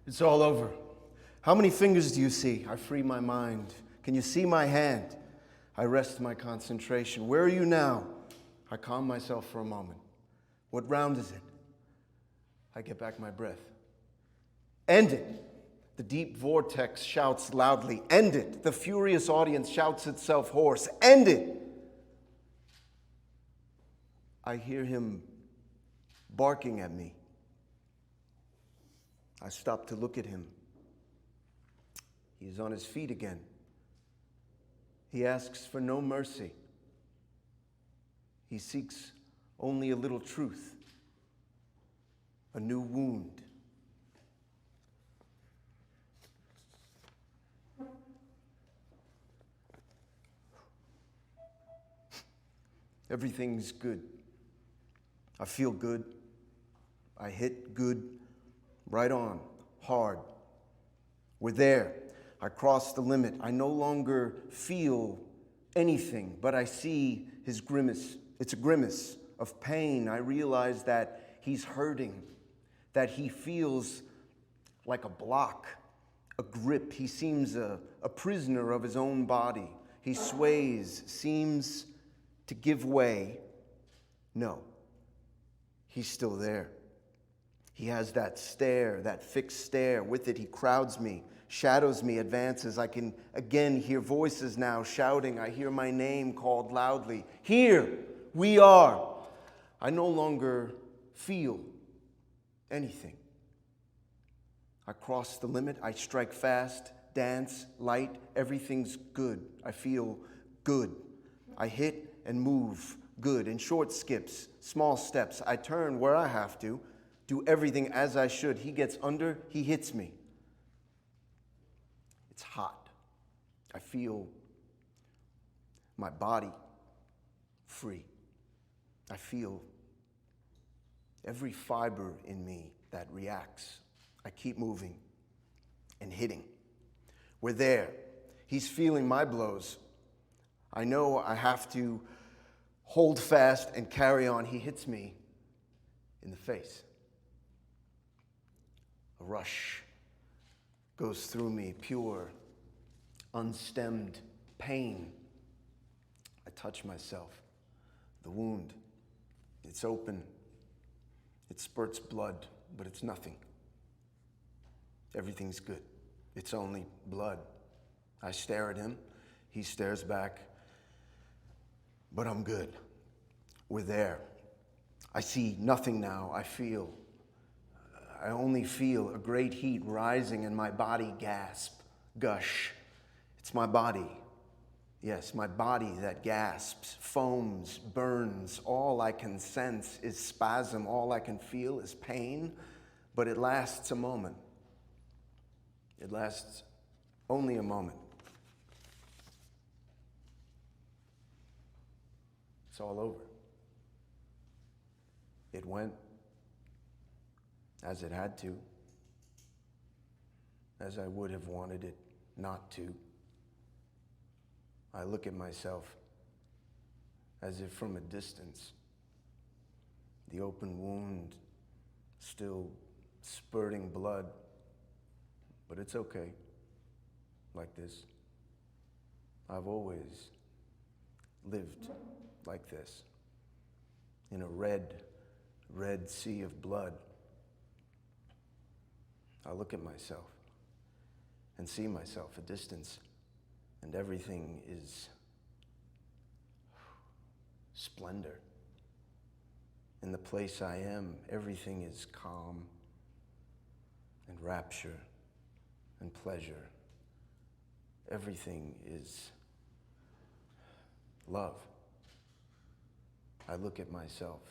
It's all over. How many fingers do you see? I free my mind. Can you see my hand? I rest my concentration. Where are you now? I calm myself for a moment. What round is it? I get back my breath. End it. The deep vortex shouts loudly. End it. The furious audience shouts itself hoarse. End it. I hear him barking at me. I stop to look at him. He's on his feet again. He asks for no mercy. He seeks only a little truth, a new wound. Everything's good. I feel good. I hit good. Right on. Hard. We're there. I cross the limit. I no longer feel anything, but I see his grimace. It's a grimace of pain. I realize that he's hurting, that he feels like a block, a grip. He seems a prisoner of his own body. He sways, seems to give way. No, he's still there. He has that stare, that fixed stare. With it, he crowds me, shadows me, advances. I can again hear voices now shouting. I hear my name called loudly. Here we are. I no longer feel anything. I cross the limit. I strike fast, dance, light. Everything's good. I feel good. I hit and move good. In short skips, small steps. I turn where I have to. Do everything as I should. He gets under, he hits me. It's hot. I feel my body free. I feel every fiber in me that reacts. I keep moving and hitting. We're there. He's feeling my blows. I know I have to hold fast and carry on. He hits me in the face. A rush goes through me, pure, unstemmed pain. I touch myself. The wound, it's open. It spurts blood, but it's nothing. Everything's good. It's only blood. I stare at him. He stares back. But I'm good. We're there. I see nothing now. I only feel a great heat rising in my body, gasp, gush. It's my body. Yes, my body that gasps, foams, burns. All I can sense is spasm. All I can feel is pain. But it lasts a moment. It lasts only a moment. It's all over. It went as it had to, as I would have wanted it not to. I look at myself as if from a distance, the open wound still spurting blood, but it's okay like this. I've always lived like this, in a red sea of blood. I look at myself and see myself at distance, and everything is splendor. In the place I am, everything is calm and rapture and pleasure. Everything is love. I look at myself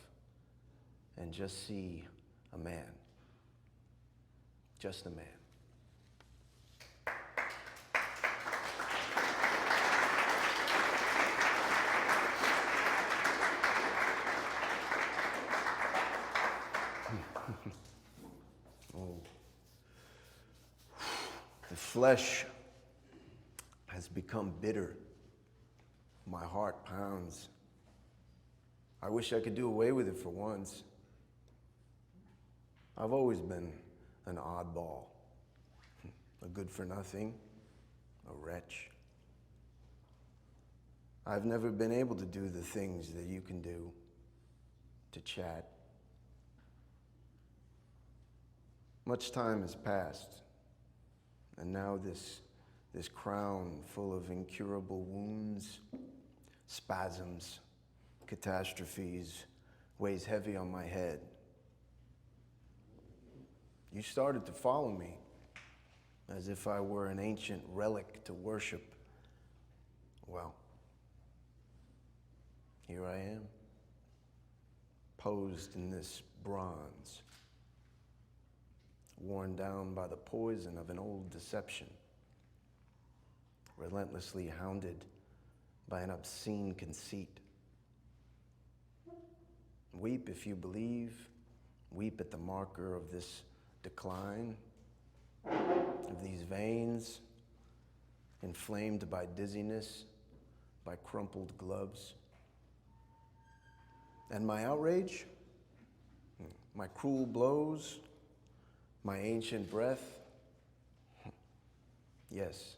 and just see a man. Just a man. Oh. The flesh has become bitter. My heart pounds. I wish I could do away with it for once. I've always been an oddball, a good-for-nothing, a wretch. I've never been able to do the things that you can do, to chat. Much time has passed, and now this crown full of incurable wounds, spasms, catastrophes, weighs heavy on my head. You started to follow me as if I were an ancient relic to worship. Well, here I am, posed in this bronze, worn down by the poison of an old deception, relentlessly hounded by an obscene conceit. Weep if you believe, weep at the marker of this decline, of these veins, inflamed by dizziness, by crumpled gloves. And my outrage, my cruel blows, my ancient breath, yes,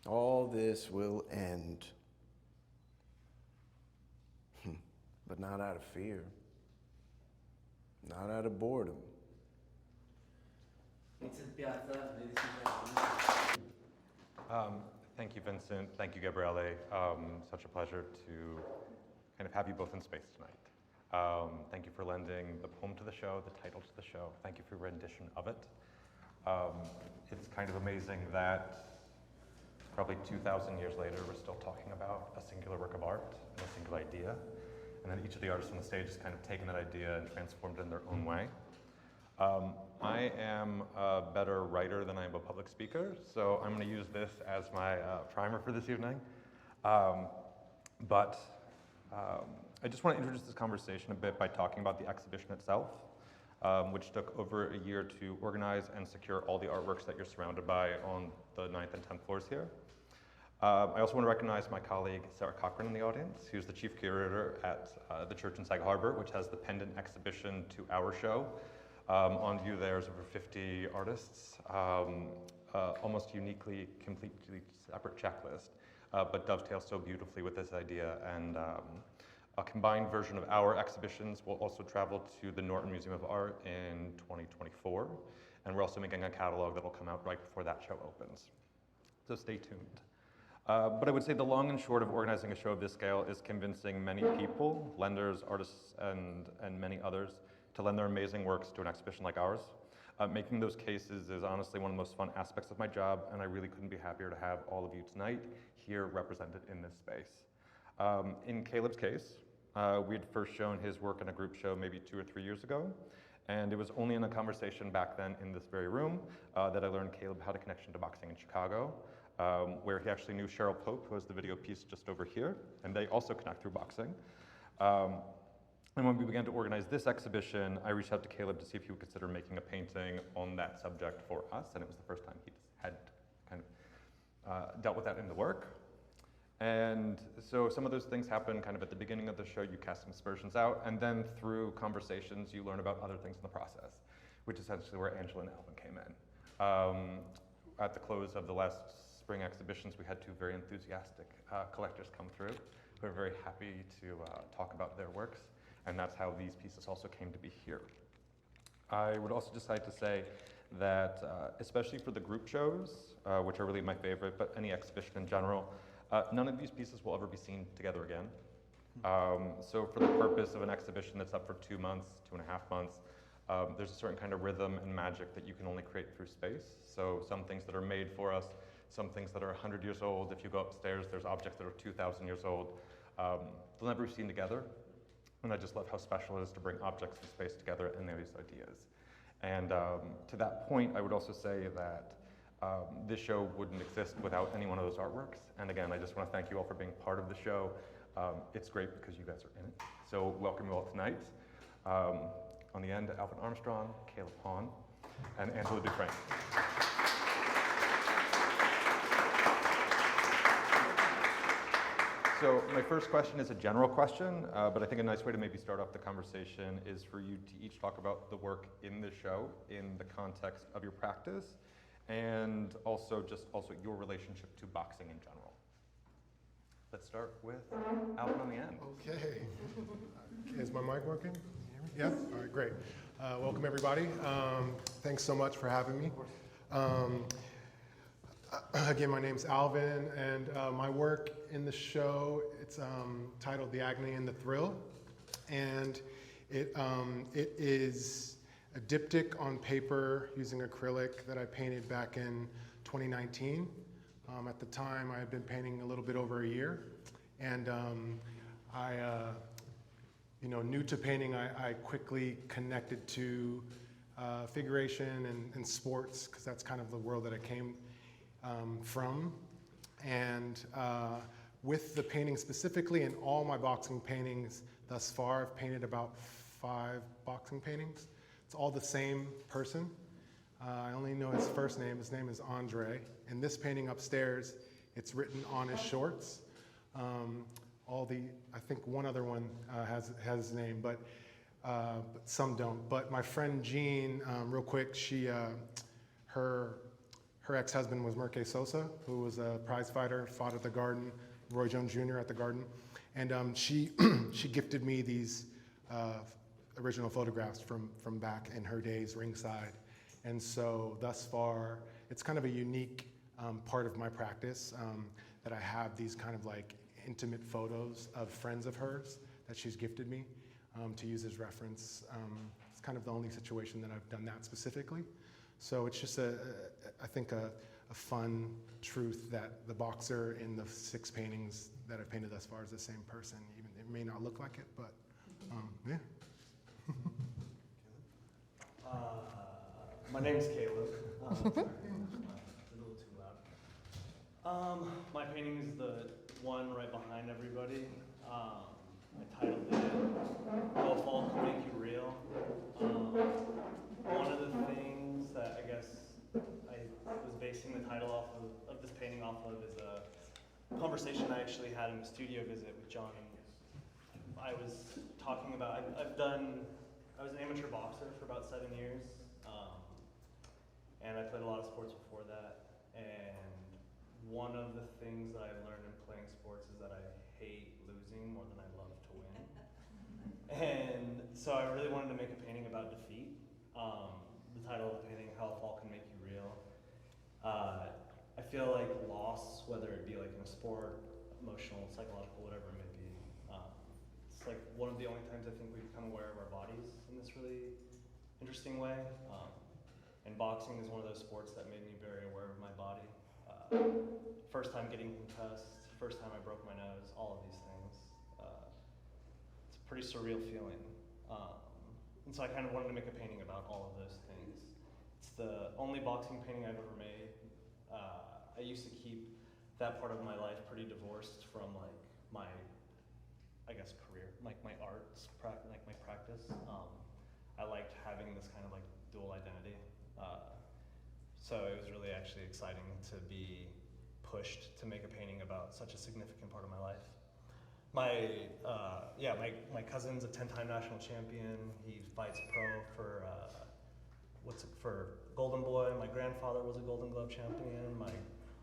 all this will end. But not out of fear, not out of boredom. Vincent Piazza, ladies and gentlemen. Thank you, Vincent. Thank you, Gabriele. Such a pleasure to kind of have you both in space tonight. Thank you for lending the poem to the show, the title to the show. Thank you for your rendition of it. It's kind of amazing that probably 2,000 years later, we're still talking about a singular work of art and a single idea. And then each of the artists on the stage has kind of taken that idea and transformed it in their own way. I am a better writer than I am a public speaker, so I'm going to use this as my primer for this evening. I just want to introduce this conversation a bit by talking about the exhibition itself, which took over a year to organize and secure all the artworks that you're surrounded by on the 9th and 10th floors here. I also want to recognize my colleague, Sarah Cochran, in the audience, who's the chief curator at the church in Sag Harbor, which has the pendant exhibition to our show. On view there's over 50 artists, almost uniquely, completely separate checklist, but dovetails so beautifully with this idea. And a combined version of our exhibitions will also travel to the Norton Museum of Art in 2024. And we're also making a catalog that'll come out right before that show opens. So stay tuned. But I would say the long and short of organizing a show of this scale is convincing many people, lenders, artists, and many others, to lend their amazing works to an exhibition like ours. Making those cases is honestly one of the most fun aspects of my job, and I really couldn't be happier to have all of you tonight here represented in this space. In Caleb's case, we had first shown his work in a group show maybe 2 or 3 years ago, and it was only in a conversation back then in this very room that I learned Caleb had a connection to boxing in Chicago, where he actually knew Cheryl Pope, who has the video piece just over here, and they also connect through boxing. And when we began to organize this exhibition, I reached out to Caleb to see if he would consider making a painting on that subject for us, and it was the first time he had kind of dealt with that in the work. And so some of those things happen kind of at the beginning of the show. You cast some aspersions out, and then through conversations, you learn about other things in the process, which is essentially where Angela and Alvin came in. At the close of the last spring exhibitions, we had 2 very enthusiastic collectors come through who are very happy to talk about their works. And that's how these pieces also came to be here. I would also just like to say that, especially for the group shows, which are really my favorite, but any exhibition in general, none of these pieces will ever be seen together again. So for the purpose of an exhibition that's up for 2 months, 2.5 months, there's a certain kind of rhythm and magic that you can only create through space. So some things that are made for us, some things that are 100 years old. If you go upstairs, there's objects that are 2,000 years old. They'll never be seen together. And I just love how special it is to bring objects in space together and these ideas. And to that point, I would also say that this show wouldn't exist without any one of those artworks. And again, I just want to thank you all for being part of the show. It's great because you guys are in it. So welcome you all tonight. On the end, Alvin Armstrong, Caleb Hahne, and Angela Dufresne. So my first question is a general question, but I think a nice way to maybe start off the conversation is for you to each talk about the work in the show in the context of your practice, and also your relationship to boxing in general. Let's start with Alvin on the end. Okay. Is my mic working? Yeah? All right, great. Welcome, everybody. Thanks so much for having me. Again, my name's Alvin, and my work in the show, it's titled The Agony and the Thrill, and it is a diptych on paper using acrylic that I painted back in 2019. At the time, I had been painting a little bit over a year, and new to painting, I quickly connected to figuration and sports, because that's kind of the world that I came from. And with the painting specifically, and all my boxing paintings thus far, I've painted about 5 boxing paintings. It's all the same person. I only know his first name. His name is Andre. And this painting upstairs, it's written on his shorts. I think one other one has his name, but some don't. But my friend Jean, real quick, her ex-husband was Merke Sosa, who was a prize fighter, fought at the Garden, Roy Jones Jr. at the Garden. And she gifted me these original photographs from back in her days ringside. And so thus far, it's kind of a unique part of my practice that I have these kind of like intimate photos of friends of hers that she's gifted me to use as reference. It's kind of the only situation that I've done that specifically. So it's just I think a fun truth that the boxer in the 6 paintings that I've painted thus far is the same person. Even it may not look like it, but yeah. My name's Caleb. Sorry, it's a little too loud. My painting is the one right behind everybody. I titled it "How Fall Can Make You Real." One of the things that I guess I was basing the title of this painting off of is a conversation I actually had in a studio visit with John. I was talking about, I was an amateur boxer for about 7 years, and I played a lot of sports before that, and one of the things that I learned in playing sports is that I hate losing more than I love to win. And so I really wanted to make a painting about defeat. The title of the painting, How a Fall Can Make You Real. I feel like loss, whether it be like in a sport, emotional, psychological, whatever it may be, it's like one of the only times I think we become aware of our bodies in this really interesting way. And boxing is one of those sports that made me very aware of my body. First time getting concussed, first time I broke my nose, all of these things. It's a pretty surreal feeling. And so I kind of wanted to make a painting about all of those things. It's the only boxing painting I've ever made. I used to keep that part of my life pretty divorced from like my, I guess, career, like my arts, like my practice. I liked having this kind of like dual identity. So it was really actually exciting to be pushed to make a painting about such a significant part of my life. My cousin's a 10-time national champion. He fights pro for Golden Boy. My grandfather was a Golden Glove champion. My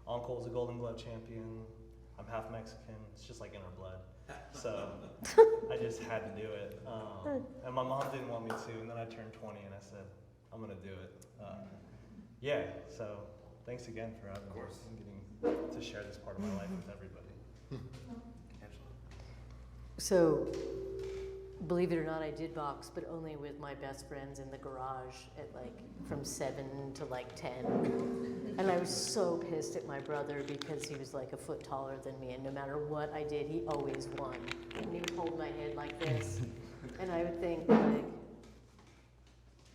uncle was a Golden Glove champion. I'm half Mexican. It's just like in our blood. So I just had to do it. And my mom didn't want me to, and then I turned 20 and I said, I'm gonna do it. So thanks again for having me and getting to share this part of my life with everybody. So, believe it or not, I did box, but only with my best friends in the garage at like from 7 to like 10. And I was so pissed at my brother because he was like a foot taller than me, and no matter what I did, he always won. And he would hold my head like this, and I would think like,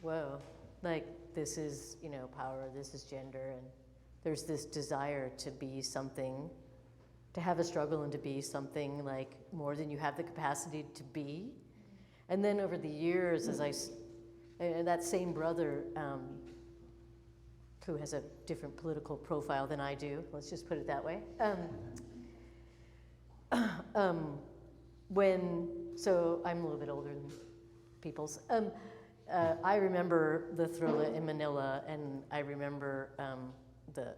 whoa, like this is, power, this is gender, and there's this desire to be something, to have a struggle and to be something like more than you have the capacity to be. And then over the years, and that same brother, who has a different political profile than I do, let's just put it that way. So I'm a little bit older than people's. I remember the thriller in Manila, and I remember the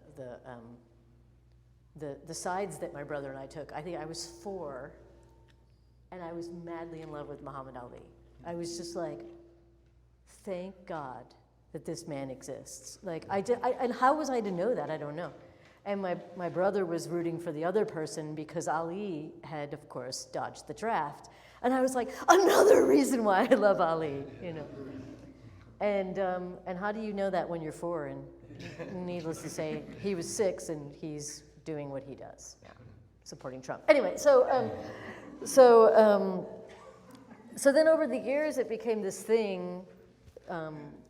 sides that my brother and I took. I think I was 4, and I was madly in love with Muhammad Ali. I was just like, thank God that this man exists. Like, and how was I to know that? I don't know. And my brother was rooting for the other person because Ali had, of course, dodged the draft. And I was like, another reason why I love Ali, you know. And how do you know that when you're 4? And needless to say, he was 6 and he's doing what he does, supporting Trump. Anyway, so then over the years it became this thing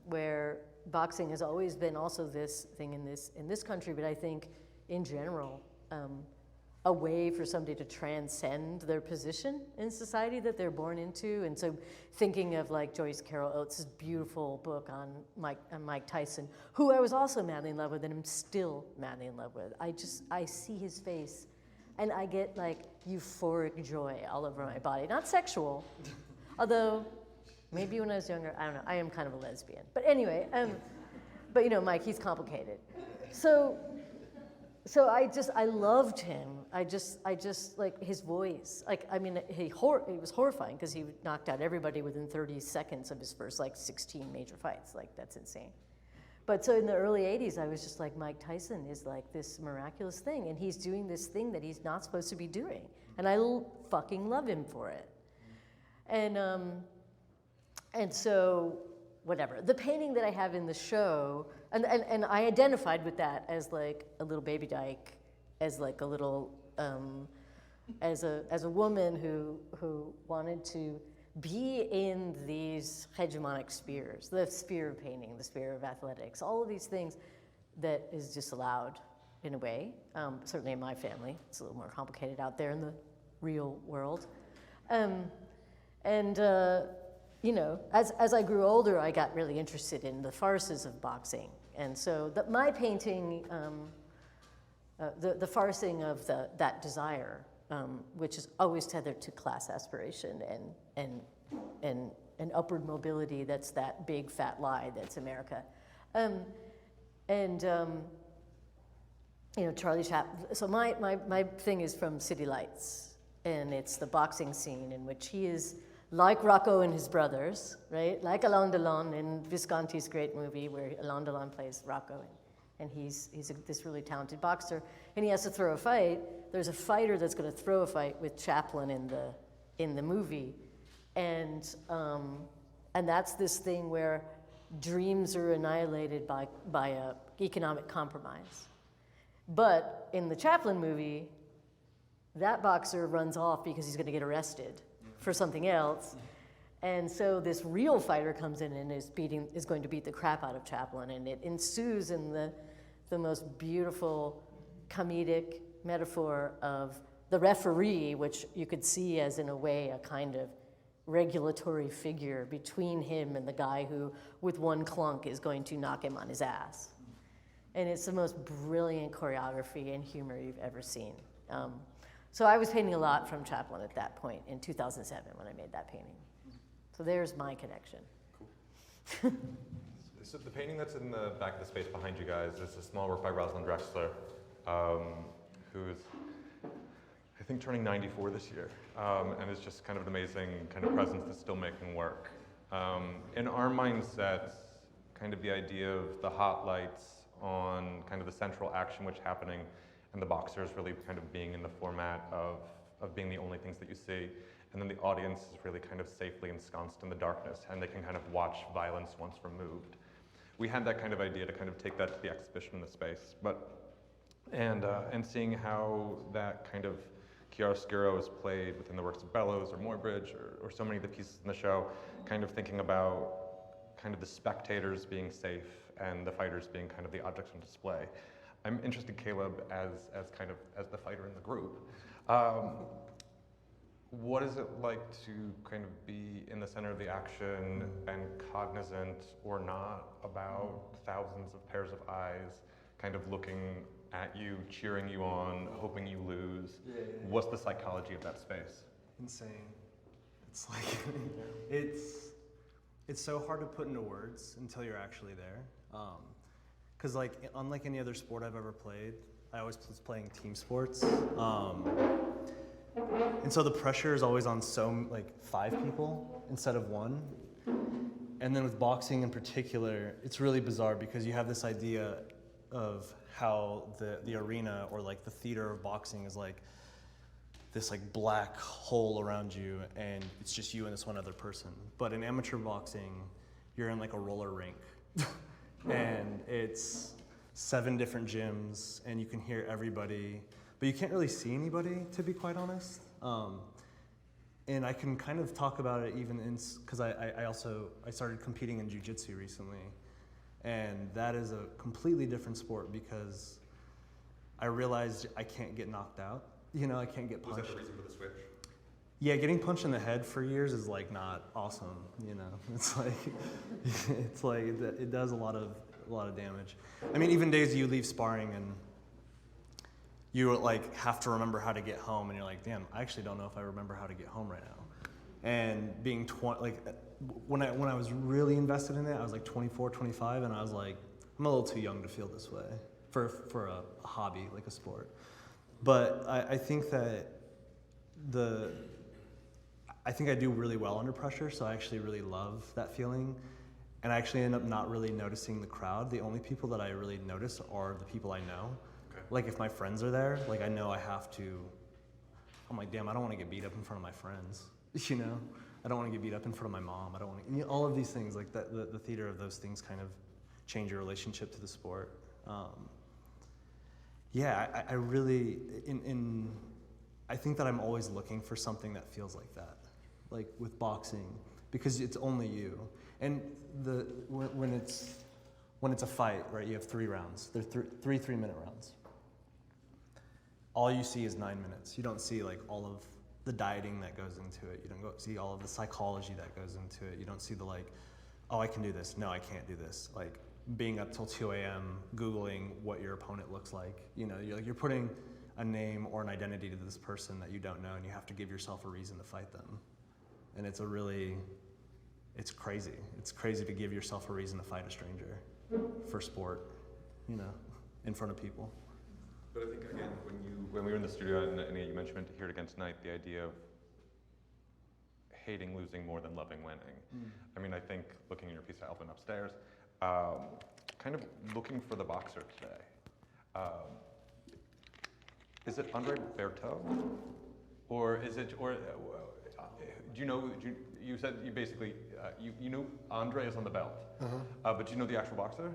where boxing has always been also this thing in this country, but I think in general, a way for somebody to transcend their position in society that they're born into. And so thinking of like Joyce Carol Oates' beautiful book on Mike Tyson, who I was also madly in love with and am still madly in love with. I see his face and I get like euphoric joy all over my body. Not sexual, although maybe when I was younger, I don't know, I am kind of a lesbian. But anyway, but you know, Mike, he's complicated. So I loved him. I just like his voice. Like, I mean, it was horrifying because he knocked out everybody within 30 seconds of his first like 16 major fights. Like, that's insane. But so in the early 80s, I was just like, Mike Tyson is like this miraculous thing, and he's doing this thing that he's not supposed to be doing, and I fucking love him for it. And so, whatever. The painting that I have in the show, and I identified with that as like a little baby dyke, as like a little, as a woman who wanted to be in these hegemonic spheres, the sphere of painting, the sphere of athletics, all of these things that is disallowed in a way, certainly in my family. It's a little more complicated out there in the real world. You know, as I grew older, I got really interested in the farces of boxing. And so my painting, the farcing of that desire, which is always tethered to class aspiration and upward mobility, that's that big fat lie that's America. You know, Charlie Chaplin. So my thing is from City Lights, and it's the boxing scene in which he is like Rocco and his brothers, right? Like Alain Delon in Visconti's great movie where Alain Delon plays Rocco, and he's this really talented boxer, and he has to throw a fight. There's a fighter that's going to throw a fight with Chaplin in the movie, and that's this thing where dreams are annihilated by a economic compromise. But in the Chaplin movie, that boxer runs off because he's going to get arrested for something else. And so this real fighter comes in and is going to beat the crap out of Chaplin, and it ensues in the most beautiful comedic metaphor of the referee, which you could see as, in a way, a kind of regulatory figure between him and the guy who, with one clunk, is going to knock him on his ass. And it's the most brilliant choreography and humor you've ever seen. So I was painting a lot from Chaplin at that point in 2007 when I made that painting. So there's my connection. Cool. So the painting that's in the back of the space behind you guys is a small work by Rosalind Drexler, who's, I think, turning 94 this year, and is just kind of an amazing kind of presence that's still making work. In our mindset, kind of the idea of the hot lights on kind of the central action which happening, and the boxers really kind of being in the format of being the only things that you see, and then the audience is really kind of safely ensconced in the darkness, and they can kind of watch violence once removed. We had that kind of idea to kind of take that to the exhibition in the space, and seeing how that kind of chiaroscuro is played within the works of Bellows or Muybridge or so many of the pieces in the show, kind of thinking about kind of the spectators being safe and the fighters being kind of the objects on display. I'm interested, Caleb, as the fighter in the group. What is it like to kind of be in the center of the action and cognizant or not about thousands of pairs of eyes kind of looking at you, cheering you on, hoping you lose? Yeah. What's the psychology of that space? Insane. It's like, it's so hard to put into words until you're actually there. Because like, unlike any other sport I've ever played, I always was playing team sports. And so the pressure is always on like 5 people instead of 1. And then with boxing in particular, it's really bizarre because you have this idea of how the arena or like the theater of boxing is like this like black hole around you, and it's just you and this one other person. But in amateur boxing, you're in like a roller rink and it's 7 different gyms and you can hear everybody, but you can't really see anybody, to be quite honest. And I can kind of talk about it even because I started competing in jiu-jitsu recently, and that is a completely different sport because I realized I can't get knocked out. You know, I can't get punched. Was that the reason for the switch? Yeah, getting punched in the head for years is like not awesome. You know, it's like it does a lot of damage. I mean, even days you leave sparring and you like have to remember how to get home, and you're like, damn, I actually don't know if I remember how to get home right now. And being when I was really invested in it, I was like 24, 25, and I was like, I'm a little too young to feel this way for a hobby like a sport. But I think that I think I do really well under pressure, so I actually really love that feeling. And I actually end up not really noticing the crowd. The only people that I really notice are the people I know. Okay. Like if my friends are there, like I know I have to, I'm like, damn, I don't want to get beat up in front of my friends, you know? I don't want to get beat up in front of my mom. I don't want to, you know, all of these things, like the theater of those things kind of change your relationship to the sport. Yeah, I really, I think that I'm always looking for something that feels like that, like with boxing, because it's only you. And when it's a fight, right, you have 3 rounds. They're 3-minute rounds. All you see is 9 minutes. You don't see like all of the dieting that goes into it. You don't see all of the psychology that goes into it. You don't see the like, oh, I can do this. No, I can't do this. Like, being up till 2 a.m. Googling what your opponent looks like. You know, you're putting a name or an identity to this person that you don't know, and you have to give yourself a reason to fight them. And it's crazy. It's crazy to give yourself a reason to fight a stranger for sport, you know, in front of people. But I think, again, when we were in the studio and you mentioned here again tonight, the idea of hating losing more than loving winning. I mean, I think looking at your piece of Alvin upstairs, kind of looking for the boxer today. Is it Andre Berto? Or is it, or do you know, you said you basically, you know Andre is on the belt, but do you know the actual boxer?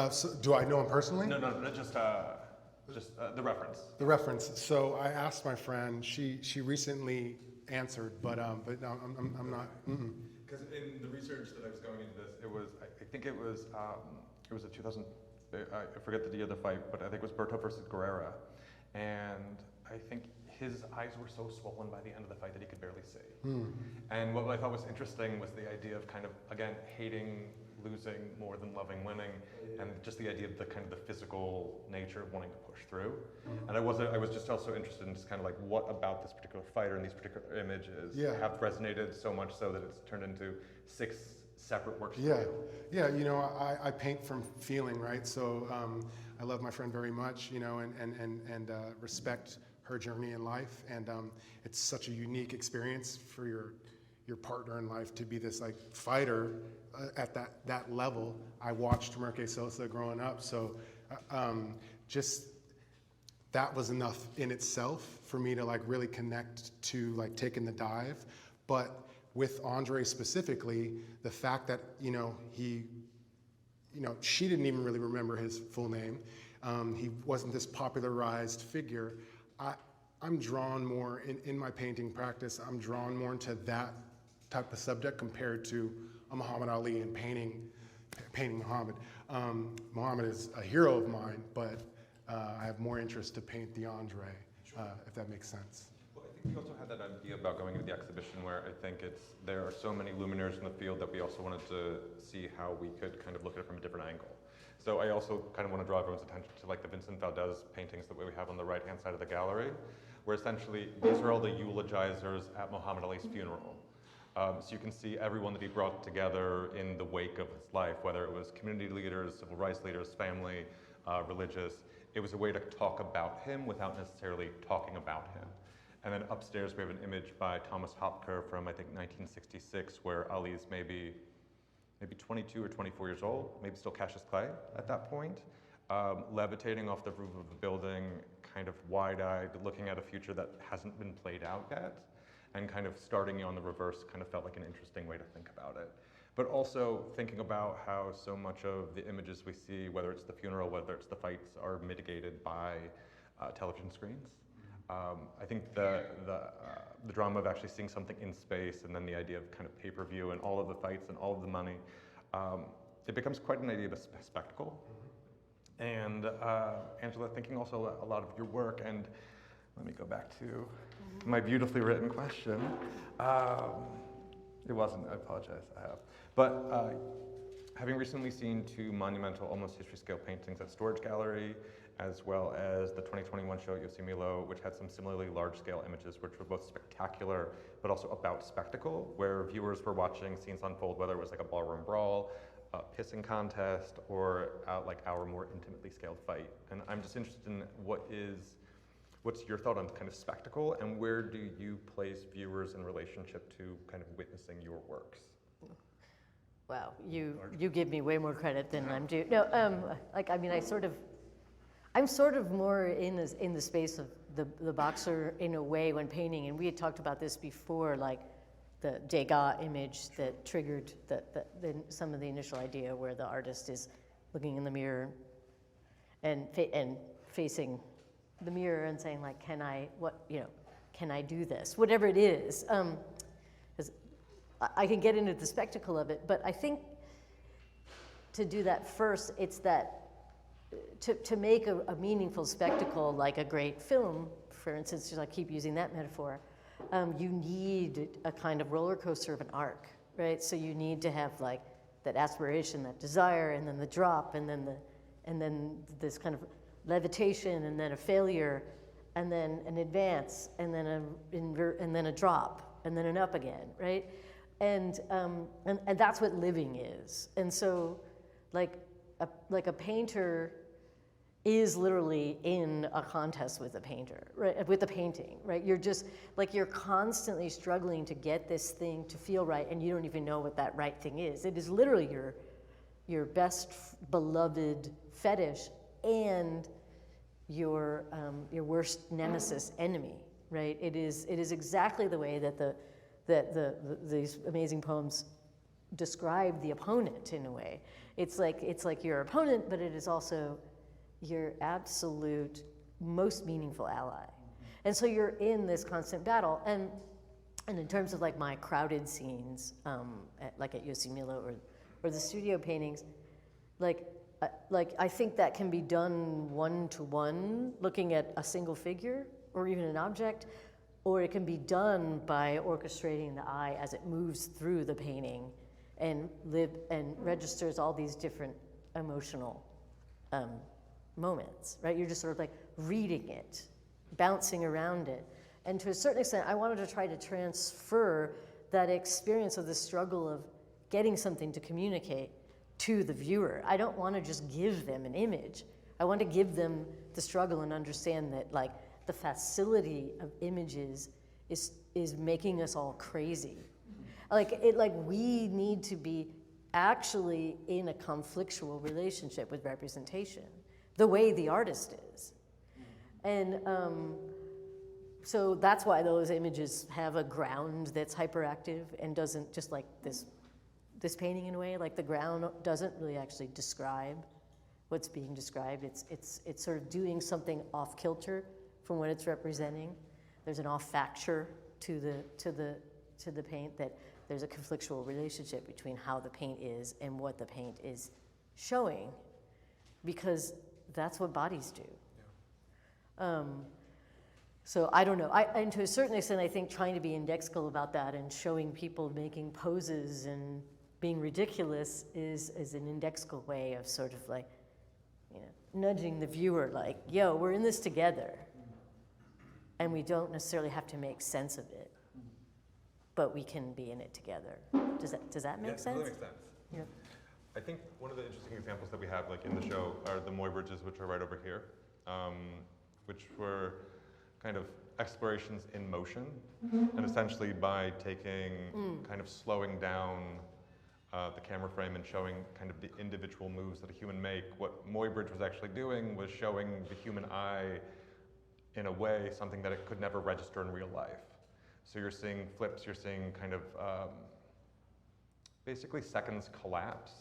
So do I know him personally? No, just the reference. The reference. So I asked my friend. She recently answered, but no, I'm not. Because in the research that I was going into this, it was I think it was a 2000. I forget the year of the fight, but I think it was Berto versus Guerrera, and I think his eyes were so swollen by the end of the fight that he could barely see. And what I thought was interesting was the idea of kind of, again, hating losing more than loving winning, and just the idea of the kind of the physical nature of wanting to push through. And I was just also interested in just kind of like what about this particular fighter and these particular images have resonated so much so that it's turned into 6 separate works. Yeah, you know, I paint from feeling, right? So I love my friend very much, you know, and respect her journey in life, and it's such a unique experience for your partner in life to be this like fighter at that level. I watched Merke Sosa growing up, so just that was enough in itself for me to like really connect to like taking the dive. But with Andre specifically, the fact that she didn't even really remember his full name. He wasn't this popularized figure. I'm drawn more in my painting practice. I'm drawn more into that type of subject compared to a Muhammad Ali and painting Muhammad. Muhammad is a hero of mine, but I have more interest to paint the Andre, if that makes sense. Well, I think we also had that idea about going into the exhibition where I think there are so many luminaires in the field that we also wanted to see how we could kind of look at it from a different angle. So I also kind of want to draw everyone's attention to like the Vincent Valdez paintings that we have on the right-hand side of the gallery, where essentially these are all the eulogizers at Muhammad Ali's funeral. So you can see everyone that he brought together in the wake of his life, whether it was community leaders, civil rights leaders, family, religious. It was a way to talk about him without necessarily talking about him. And then upstairs we have an image by Thomas Hopker from, I think, 1966, where Ali's maybe 22 or 24 years old, maybe still Cassius Clay at that point, levitating off the roof of a building, kind of wide-eyed, looking at a future that hasn't been played out yet, and kind of starting on the reverse kind of felt like an interesting way to think about it. But also thinking about how so much of the images we see, whether it's the funeral, whether it's the fights, are mitigated by television screens. I think the drama of actually seeing something in space, and then the idea of kind of pay-per-view and all of the fights and all of the money, it becomes quite an idea of a spectacle. And Angela, thinking also a lot of your work, and let me go back to my beautifully written question. It wasn't, I apologize, I have. But having recently seen 2 monumental, almost history-scale paintings at Storage Gallery, as well as the 2021 show at Yosemite, which had some similarly large-scale images, which were both spectacular, but also about spectacle, where viewers were watching scenes unfold, whether it was like a ballroom brawl, a pissing contest, or like our more intimately scaled fight. And I'm just interested in what's your thought on kind of spectacle, and where do you place viewers in relationship to kind of witnessing your works? Wow, you give me way more credit than I'm due. No, I'm sort of more in the space of the boxer in a way when painting, and we had talked about this before, like the Degas image that triggered some of the initial idea, where the artist is looking in the mirror and facing the mirror and saying, like, can I do this, whatever it is. 'Cause I can get into the spectacle of it, but I think to do that first, it's that to make a meaningful spectacle, like a great film, for instance, just I keep using that metaphor, you need a kind of roller coaster of an arc, right? So you need to have like that aspiration, that desire, and then the drop, and then this kind of levitation, and then a failure, and then an advance, and then a drop, and then an up again, right? And that's what living is. And so, like a painter is literally in a contest with a painter, right? With a painting, right? You're just like, you're constantly struggling to get this thing to feel right, and you don't even know what that right thing is. It is literally your best beloved fetish and your worst nemesis enemy, right? It is exactly the way that these amazing poems describe the opponent in a way. It's like your opponent, but it is also your absolute most meaningful ally. And so you're in this constant battle. And in terms of like my crowded scenes, at Yosemite or the studio paintings, like I think that can be done one-to-one, looking at a single figure or even an object, or it can be done by orchestrating the eye as it moves through the painting and registers all these different emotional moments, right? You're just sort of like reading it, bouncing around it. And to a certain extent, I wanted to try to transfer that experience of the struggle of getting something to communicate to the viewer. I don't want to just give them an image. I want to give them the struggle and understand that, like, the facility of images is making us all crazy. We need to be actually in a conflictual relationship with representation, the way the artist is. And so that's why those images have a ground that's hyperactive and doesn't, just like this painting in a way, like the ground doesn't really actually describe what's being described. It's sort of doing something off kilter from what it's representing. There's an off facture to the paint, that there's a conflictual relationship between how the paint is and what the paint is showing, because that's what bodies do. Yeah. So I don't know. And to a certain extent, I think trying to be indexical about that and showing people making poses and being ridiculous is an indexical way of sort of like, nudging the viewer, like, yo, we're in this together. And we don't necessarily have to make sense of it. but we can be in it together. Does that make Yeah, sense? Totally makes sense. Yeah. I think one of the interesting examples that we have, like in the show, are the Moy bridges, which are right over here, which were kind of explorations in motion, and essentially by taking, kind of slowing down the camera frame and showing kind of the individual moves that a human make, what Moy bridge was actually doing was showing the human eye, in a way, something that it could never register in real life. So you're seeing flips, you're seeing kind of basically seconds collapse,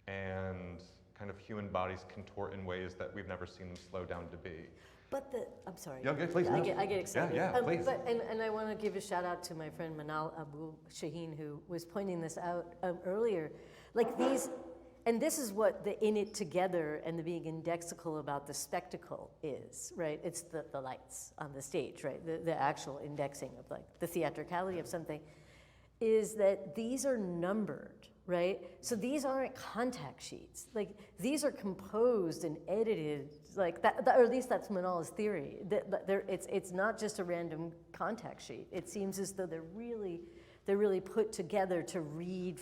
and kind of human bodies contort in ways that we've never seen them slow down to be. But I'm sorry. Yeah, okay, please. I no. get excited. Yeah, please. And I want to give a shout out to my friend Manal Abu Shaheen, who was pointing this out earlier. Like these, and this is what the in it together and the being indexical about the spectacle is, right? It's the lights on the stage, right? The actual indexing of like the theatricality of something is that these are numbered, right? So these aren't contact sheets. Like these are composed and edited like that, or at least that's Manal's theory. That it's not just a random contact sheet. It seems as though they're really put together to read,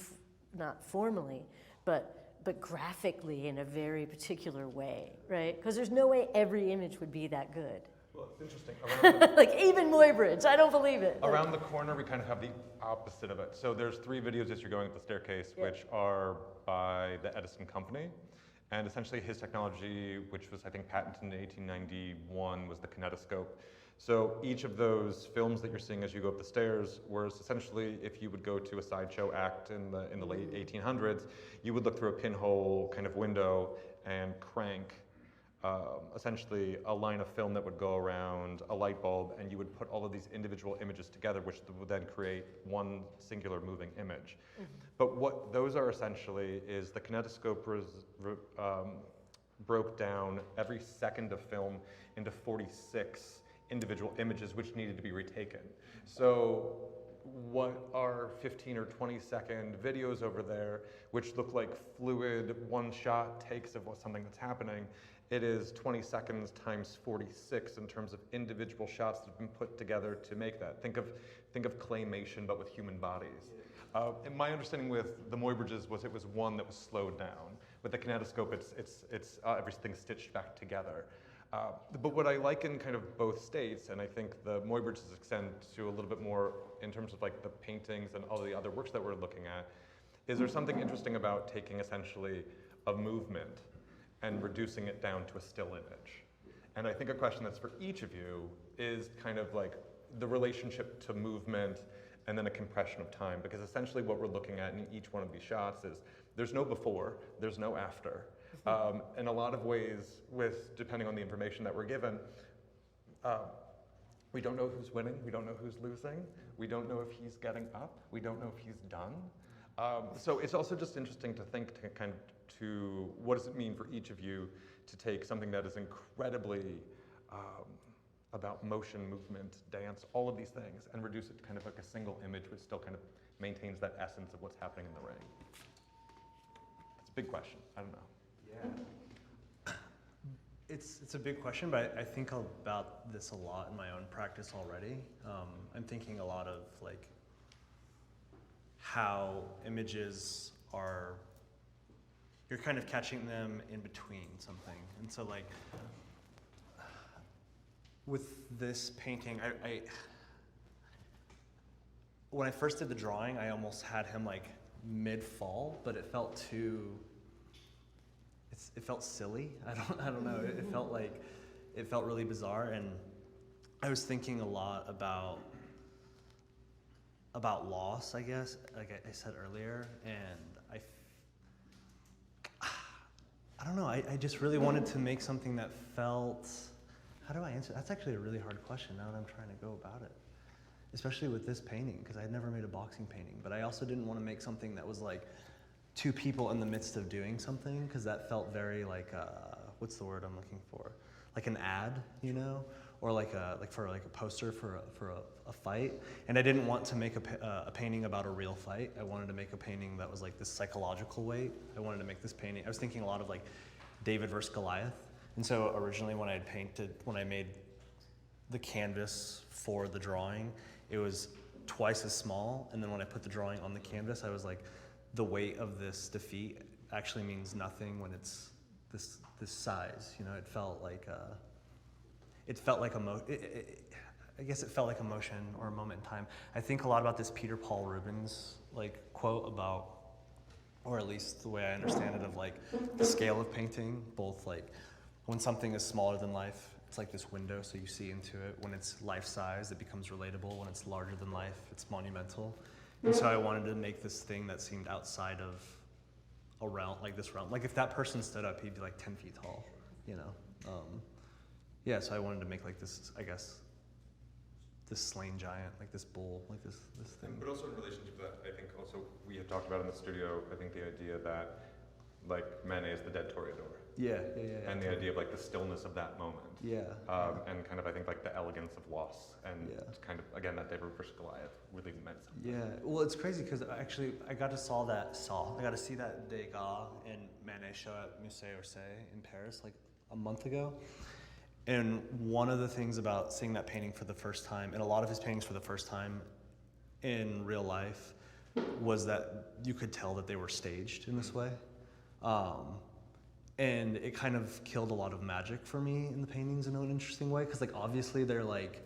not formally, but graphically in a very particular way, right? Because there's no way every image would be that good. Well, it's interesting. Around the, Like even Muybridge, I don't believe it. around the corner, we kind of have the opposite of it. So there's 3 videos as you're going up the staircase, Yeah. which are by the Edison company. And essentially his technology, which was, I think, patented in 1891, was the kinetoscope. So each of those films that you're seeing as you go up the stairs was essentially, if you would go to a sideshow act in the late 1800s, you would look through a pinhole kind of window and crank essentially a line of film that would go around a light bulb, and you would put all of these individual images together, which would then create one singular moving image. But what those are essentially is the kinetoscope broke down every second of film into 46 individual images which needed to be retaken. So what are 15 or 20 second videos over there, which look like fluid one-shot takes of something that's happening, it is 20 seconds times 46 in terms of individual shots that have been put together to make that. Think of claymation, but with human bodies. And my understanding with the Moy bridges was it was one that was slowed down. With the kinetoscope, it's everything stitched back together. But what I like in kind of both states, and I think the Moy bridges extend to a little bit more in terms of like the paintings and all the other works that we're looking at, is there something interesting about taking essentially a movement and reducing it down to a still image. And I think a question that's for each of you is kind of like the relationship to movement and then a compression of time, because essentially what we're looking at in each one of these shots is there's no before, there's no after. In a lot of ways, depending on the information that we're given, we don't know who's winning, we don't know who's losing, we don't know if he's getting up, we don't know if he's done. So it's also just interesting to think to what does it mean for each of you to take something that is incredibly about motion, movement, dance, all of these things, and reduce it to kind of like a single image which still kind of maintains that essence of what's happening in the ring. It's a big question, I don't know. Yeah. It's a big question, but I think about this a lot in my own practice already. I'm thinking a lot of like how images are, you're kind of catching them in between something. And so like, with this painting, I when I first did the drawing, I almost had him like mid-fall, but it felt it felt silly. I don't know. It felt really bizarre, and I was thinking a lot about loss, I guess, like I said earlier, and I don't know. I just really wanted to make something that felt. How do I answer? That's actually a really hard question now that I'm trying to go about it, especially with this painting, because I had never made a boxing painting. But I also didn't want to make something that was like two people in the midst of doing something, because that felt very like what's the word I'm looking for? Like an ad, you know, or like a poster for a fight. And I didn't want to make a painting about a real fight. I wanted to make a painting that was like this psychological weight. I wanted to make this painting. I was thinking a lot of like David versus Goliath. And so originally when I made the canvas for the drawing, it was twice as small. And then when I put the drawing on the canvas, I was like, the weight of this defeat actually means nothing when it's this size. You know, it felt like I guess it felt like emotion or a moment in time. I think a lot about this Peter Paul Rubens like quote about, or at least the way I understand it, of like the scale of painting, both like when something is smaller than life, it's like this window, so you see into it. When it's life-size, it becomes relatable. When it's larger than life, it's monumental. And so I wanted to make this thing that seemed outside of a realm, like this realm. Like if that person stood up, he'd be like 10 feet tall, you know? Yeah, so I wanted to make like this, I guess, this slain giant, like this bull, like this thing. But also in relation to that, I think also we had talked about in the studio, I think the idea that like Manet is the dead toreador. Yeah. And the idea of like the stillness of that moment. Yeah. And kind of I think like the elegance of loss and Yeah. kind of again that David versus Goliath really meant something. Yeah, well, it's crazy because actually I got to see that Degas and Manet show at Musée d'Orsay in Paris like a month ago. And one of the things about seeing that painting for the first time, and a lot of his paintings for the first time in real life, was that you could tell that they were staged in this way. And it kind of killed a lot of magic for me in the paintings in an interesting way, because like obviously they're staged.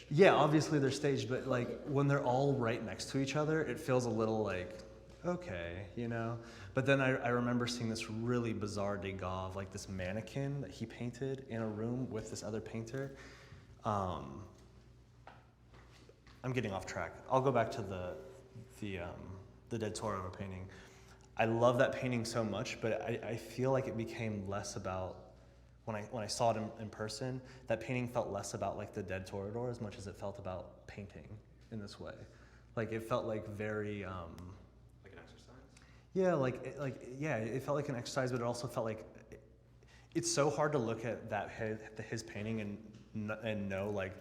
Yeah, obviously they're staged, but like when they're all right next to each other, it feels a little like, okay, you know? But then I remember seeing this really bizarre Degas of like this mannequin that he painted in a room with this other painter. I'm getting off track. I'll go back to the Dead Toro painting. I love that painting so much, but I feel like it became less about, when I saw it in person, that painting felt less about like the Dead Toreador as much as it felt about painting in this way. Like it felt like very, Like an exercise? yeah, it felt like an exercise, but it also felt like, it's so hard to look at his painting and know like,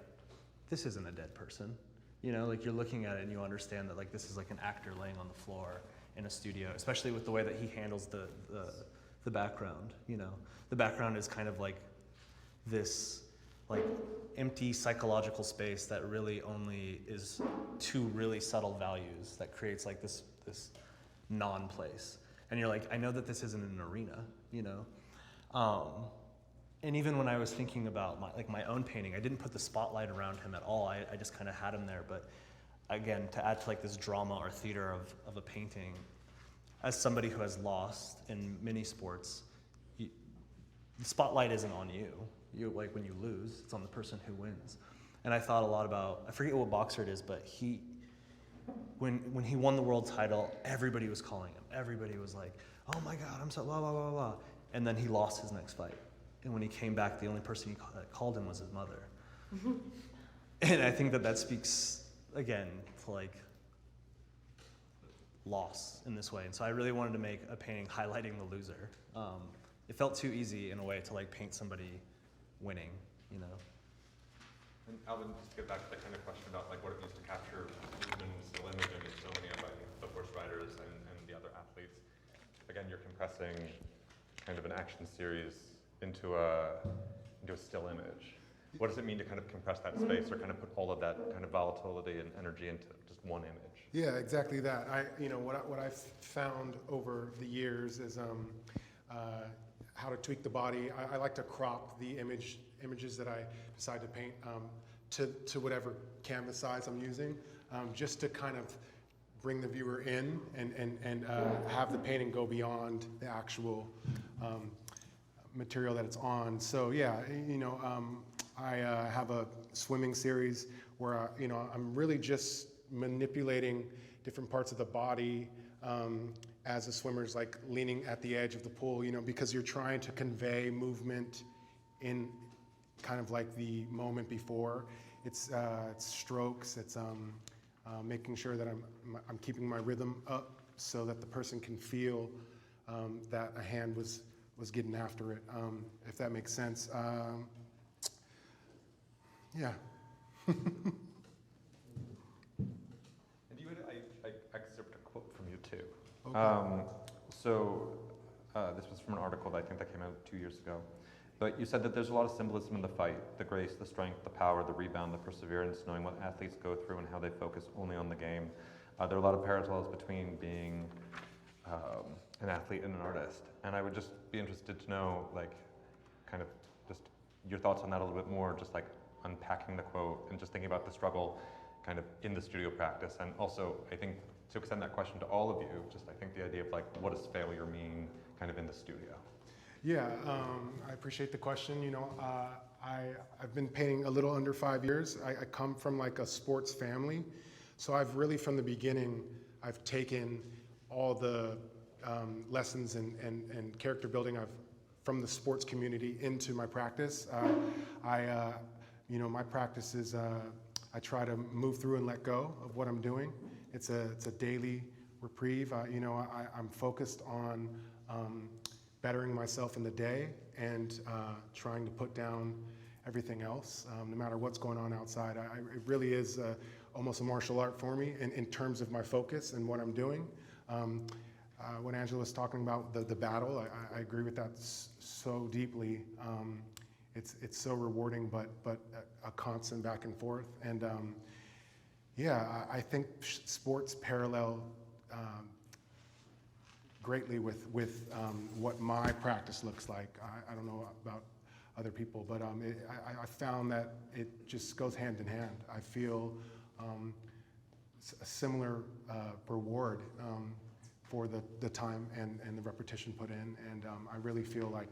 this isn't a dead person. You know, like you're looking at it and you understand that like this is like an actor laying on the floor in a studio, especially with the way that he handles the background, you know. The background is kind of like this like empty psychological space that really only is two really subtle values that creates like this non-place. And you're like, I know that this isn't an arena, you know. And even when I was thinking about my own painting, I didn't put the spotlight around him at all. I just kind of had him there, but again, to add to like this drama or theater of a painting, as somebody who has lost in many sports, the spotlight isn't on you. You like when you lose, it's on the person who wins. And I thought a lot about, I forget what boxer it is, but when he won the world title, everybody was calling him. Everybody was like, oh my God, I'm so blah, blah, blah, blah. And then he lost his next fight. And when he came back, the only person that called him was his mother. And I think that speaks, again, to like loss in this way. And so I really wanted to make a painting highlighting the loser. It felt too easy in a way to like paint somebody winning, you know? And Alvin, just to get back to that kind of question about like what it means to capture movement and still image, I mean, so many of the horse riders and the other athletes, again, you're compressing kind of an action series into a still image. What does it mean to kind of compress that space or kind of put all of that kind of volatility and energy into just one image? Yeah, exactly that. What I've found over the years is how to tweak the body. I like to crop the images that I decide to paint to whatever canvas size I'm using, just to kind of bring the viewer in and have the painting go beyond the actual material that it's on. So yeah, I have a swimming series where I'm really just manipulating different parts of the body as a swimmer's like leaning at the edge of the pool, because you're trying to convey movement in kind of like the moment before. It's strokes. It's making sure that I'm keeping my rhythm up so that the person can feel that a hand was getting after it, if that makes sense. Yeah. And I excerpt a quote from you too. Okay. This was from an article that I think that came out 2 years ago. But you said that there's a lot of symbolism in the fight, the grace, the strength, the power, the rebound, the perseverance, knowing what athletes go through and how they focus only on the game. There are a lot of parallels between being an athlete and an artist. And I would just be interested to know, like, kind of just your thoughts on that a little bit more, just like unpacking the quote and just thinking about the struggle kind of in the studio practice. And also, I think, to extend that question to all of you, just I think the idea of like, what does failure mean kind of in the studio? Yeah, I appreciate the question. You know, I've been painting a little under 5 years. I come from like a sports family. So I've really, from the beginning, I've taken all the lessons and character building from the sports community into my practice. You know, my practice is, I try to move through and let go of what I'm doing. It's a daily reprieve. You know, I'm focused on bettering myself in the day and trying to put down everything else, no matter what's going on outside. It really is almost a martial art for me in terms of my focus and what I'm doing. When Angela was talking about the battle, I agree with that so deeply. It's so rewarding, but a constant back and forth. And yeah, I think sports parallel greatly with what my practice looks like. I don't know about other people, but I found that it just goes hand in hand. I feel a similar reward for the time and the repetition put in, and I really feel like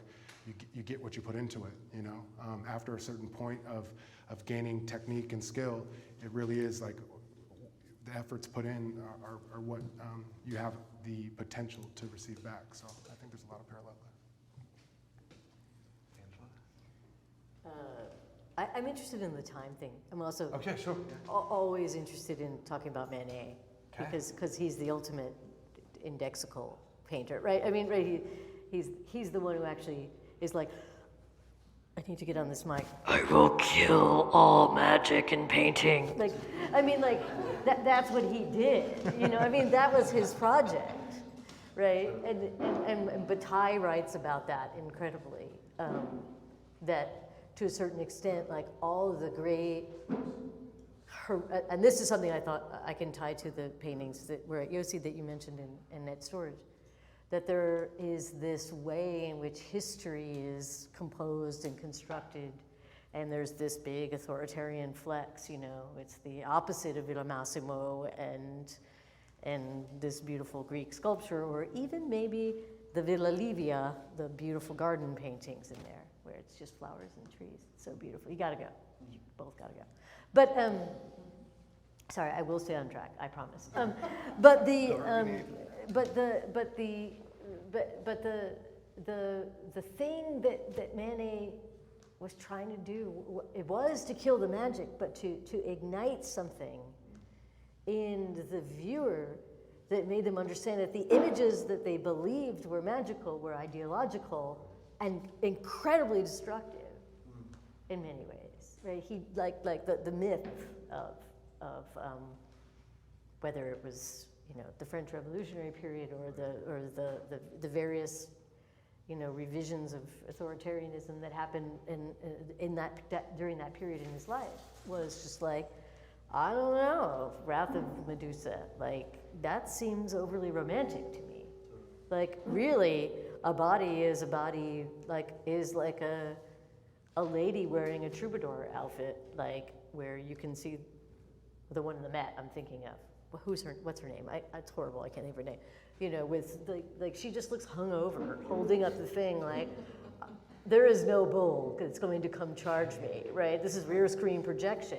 you get what you put into it. You know, after a certain point of gaining technique and skill, it really is like the efforts put in are what you have the potential to receive back. So I think there's a lot of parallel there. I'm interested in the time thing. I'm also Okay, sure. always interested in talking about Manet, because he's the ultimate indexical painter, right? I mean, right? He's the one who actually is like, I need to get on this mic. I will kill all magic in painting. Like, I mean, like that's what he did. You know, I mean, that was his project, right? And Bataille writes about that incredibly. That to a certain extent, like all of the great, and this is something I thought I can tie to the paintings that were at Yossi that you mentioned in Net Storage, that there is this way in which history is composed and constructed, and there's this big authoritarian flex, you know, it's the opposite of Villa Massimo and this beautiful Greek sculpture, or even maybe the Villa Livia, the beautiful garden paintings in there, where it's just flowers and trees. It's so beautiful. You gotta go. You both gotta go. But sorry, I will stay on track. I promise. But the thing that Manet was trying to do, it was to kill the magic, but to ignite something in the viewer that made them understand that the images that they believed were magical were ideological and incredibly destructive in many ways, right? He like the myth of whether it was, you know, the French Revolutionary period or the various, you know, revisions of authoritarianism that happened in that during that period in his life was just like, I don't know, Wrath of Medusa, like that seems overly romantic to me. Like really, a body is a body, like is like a lady wearing a troubadour outfit, like where you can see the one in the Met I'm thinking of. What's her name? It's horrible, I can't think of her name. You know, with like she just looks hungover, holding up the thing like, there is no bull that's going to come charge me, right? This is rear screen projection.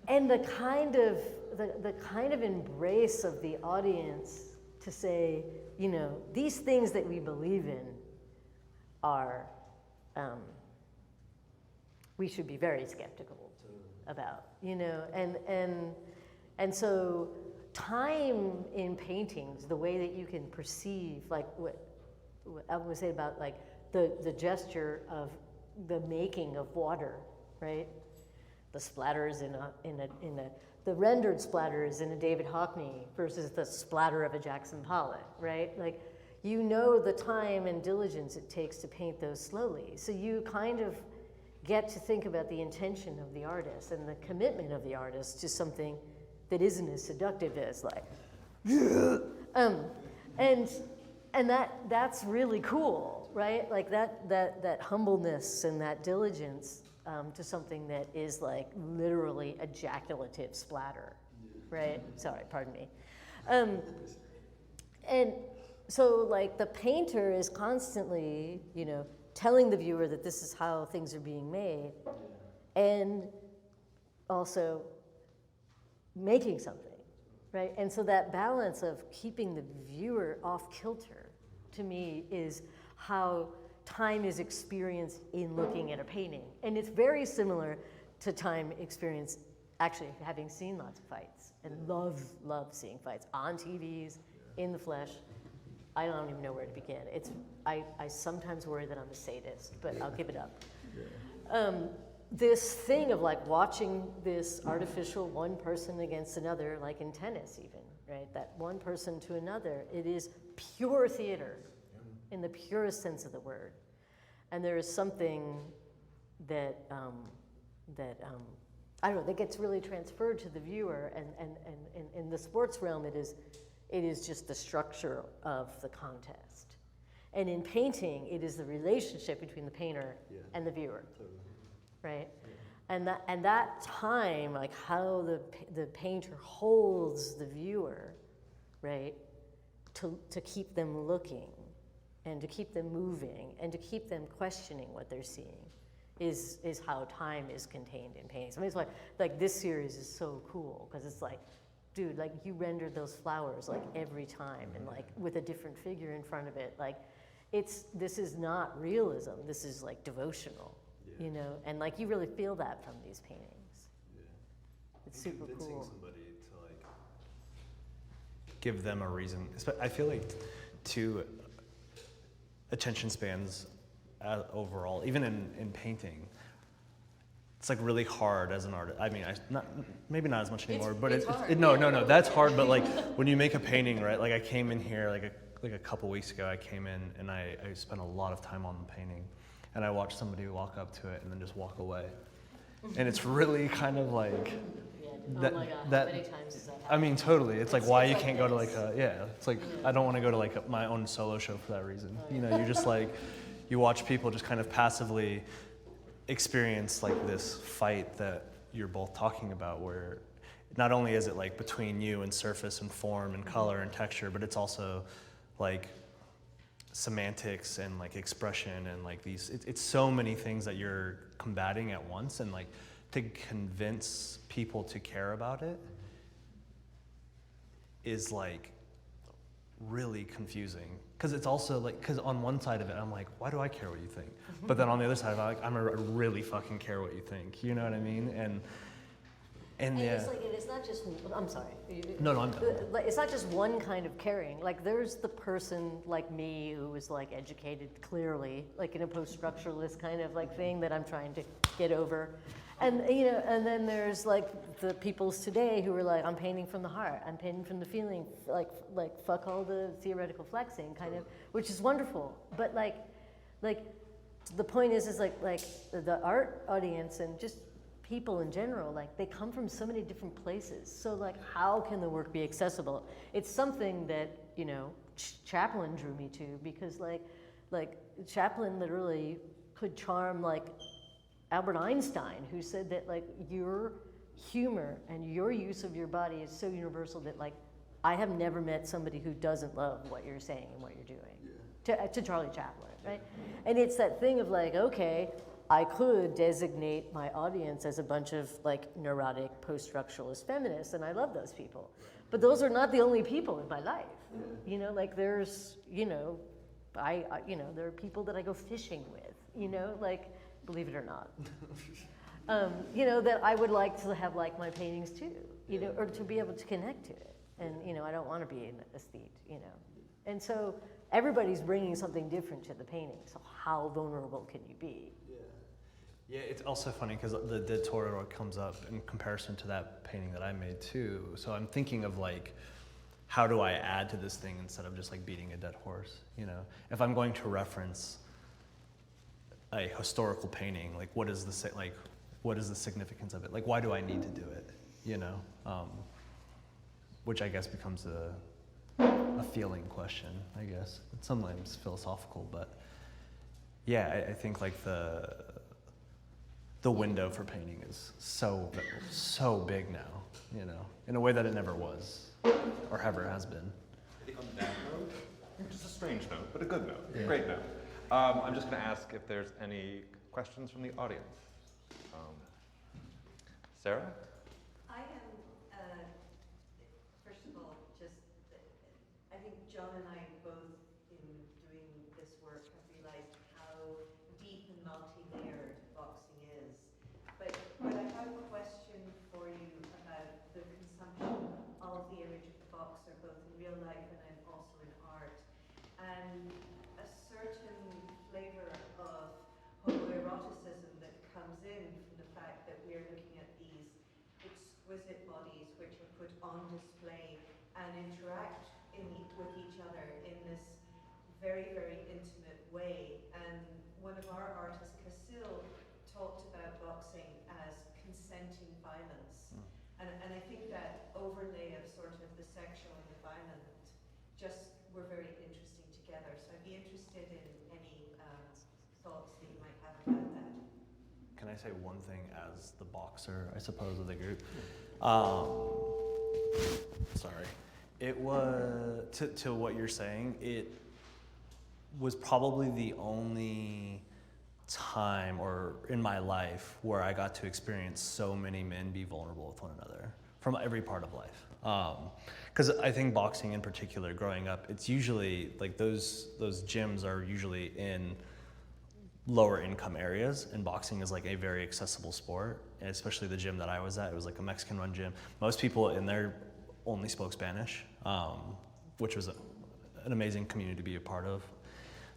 And the kind of embrace of the audience to say, you know, these things that we believe in are, we should be very skeptical about, you know, and so time in paintings, the way that you can perceive, like what Alvin was saying about like the gesture of the making of water, right? The splatters the rendered splatters in a David Hockney versus the splatter of a Jackson Pollock, right? Like you know the time and diligence it takes to paint those slowly. So you kind of get to think about the intention of the artist and the commitment of the artist to something that isn't as seductive as like, and that's really cool, right? Like that humbleness and that diligence to something that is like literally ejaculative splatter, right? Sorry, pardon me. And so like the painter is constantly, you know, telling the viewer that this is how things are being made, and also making something, right? And so that balance of keeping the viewer off kilter, to me, is how time is experienced in looking at a painting. And it's very similar to time experienced actually having seen lots of fights, and love seeing fights on TVs, in the flesh. I don't even know where to begin. I sometimes worry that I'm a sadist, but I'll give it up. This thing of like watching this artificial one person against another, like in tennis even, right? That one person to another, it is pure theater in the purest sense of the word. And there is something that, I don't know, that gets really transferred to the viewer, and in the sports realm it is just the structure of the contest. And in painting, it is the relationship between the painter and the viewer, right? Yeah. And that time, like how the painter holds the viewer, right, to keep them looking, and to keep them moving, and to keep them questioning what they're seeing, is how time is contained in paintings. I mean, it's why like this series is so cool, because it's like, dude, like you rendered those flowers like every time, and like with a different figure in front of it. Like this is not realism, this is like devotional, you know? And like you really feel that from these paintings. It's super cool. Somebody to like give them a reason. I feel like to attention spans overall, even in painting, it's like really hard as an artist. I mean, maybe not as much anymore, but it's hard. No, that's hard. But like when you make a painting, right? Like I came in here like a couple weeks ago. I came in and I spent a lot of time on the painting, and I watched somebody walk up to it and then just walk away, and it's really kind of like. Oh my God, how many times has that happened? I mean, totally. It's like why you can't go to like it's like I don't want to go to like my own solo show for that reason. You know, you're just like, you watch people just kind of passively experience like this fight that you're both talking about, where not only is it like between you and surface and form and color and texture, but it's also like semantics and like expression and like these, it's so many things that you're combating at once, and like to convince people to care about it is like really confusing, because it's also like, because on one side of it I'm like, why do I care what you think? But then on the other side I'm really fucking care what you think, you know what I mean? And yeah, it's like, it's not just, I'm sorry. No, I'm done. Like, it's not just one kind of caring. Like there's the person like me who is like educated clearly, like in a post-structuralist kind of like thing that I'm trying to get over. And you know, and then there's like the peoples today who are like, I'm painting from the heart, I'm painting from the feeling, like fuck all the theoretical flexing kind of, which is wonderful. But like the point is like the art audience and just people in general, like they come from so many different places. So like, how can the work be accessible? It's something that, you know, Chaplin drew me to, because like Chaplin literally could charm like Albert Einstein, who said that like your humor and your use of your body is so universal that like I have never met somebody who doesn't love what you're saying and what you're doing. To Charlie Chaplin, right? And it's that thing of like, okay, I could designate my audience as a bunch of like neurotic post-structuralist feminists, and I love those people. But those are not the only people in my life. You know, like there's, you know, I you know, there are people that I go fishing with, you know, like, believe it or not. You know, that I would like to have like my paintings too, you know, or to be able to connect to it. And, you know, I don't want to be an aesthete, you know. And so everybody's bringing something different to the painting. So how vulnerable can you be? Yeah, it's also funny because the Toro comes up in comparison to that painting that I made too. So I'm thinking of like how do I add to this thing instead of just like beating a dead horse, you know? If I'm going to reference a historical painting, like what is the significance of it? Like, why do I need to do it, you know? Which I guess becomes a feeling question, I guess. It's sometimes philosophical, but yeah, I think like the window for painting is so big now, you know, in a way that it never was, or ever has been. I think on that note, which is a strange note, but a good note, great note. I'm just going to ask if there's any questions from the audience. Sarah? I am, first of all, I think John and I both, in doing this work, have realized how deep and multi-layered boxing is. But I have a question for you about the consumption of the image of the boxer, both in real life and also in art. And a certain flavor of homoeroticism that comes in from the fact that we're looking at these exquisite bodies which are put on display and interact with each other in this very, very intimate way. And one of our artists, Casil, talked about boxing as consenting violence. And I think that overlay of sort of the sexual and the violent just were very interesting together. So I'd be interested in any thoughts that you might have about that. Can I say one thing as the boxer, I suppose, of the group? Sorry. It was, to what you're saying, it was probably the only time or in my life where I got to experience so many men be vulnerable with one another from every part of life. Because I think boxing in particular, growing up, it's usually, like those gyms are usually in lower income areas, and boxing is like a very accessible sport, and especially the gym that I was at, it was like a Mexican run gym. Most people in there only spoke Spanish, which was an amazing community to be a part of.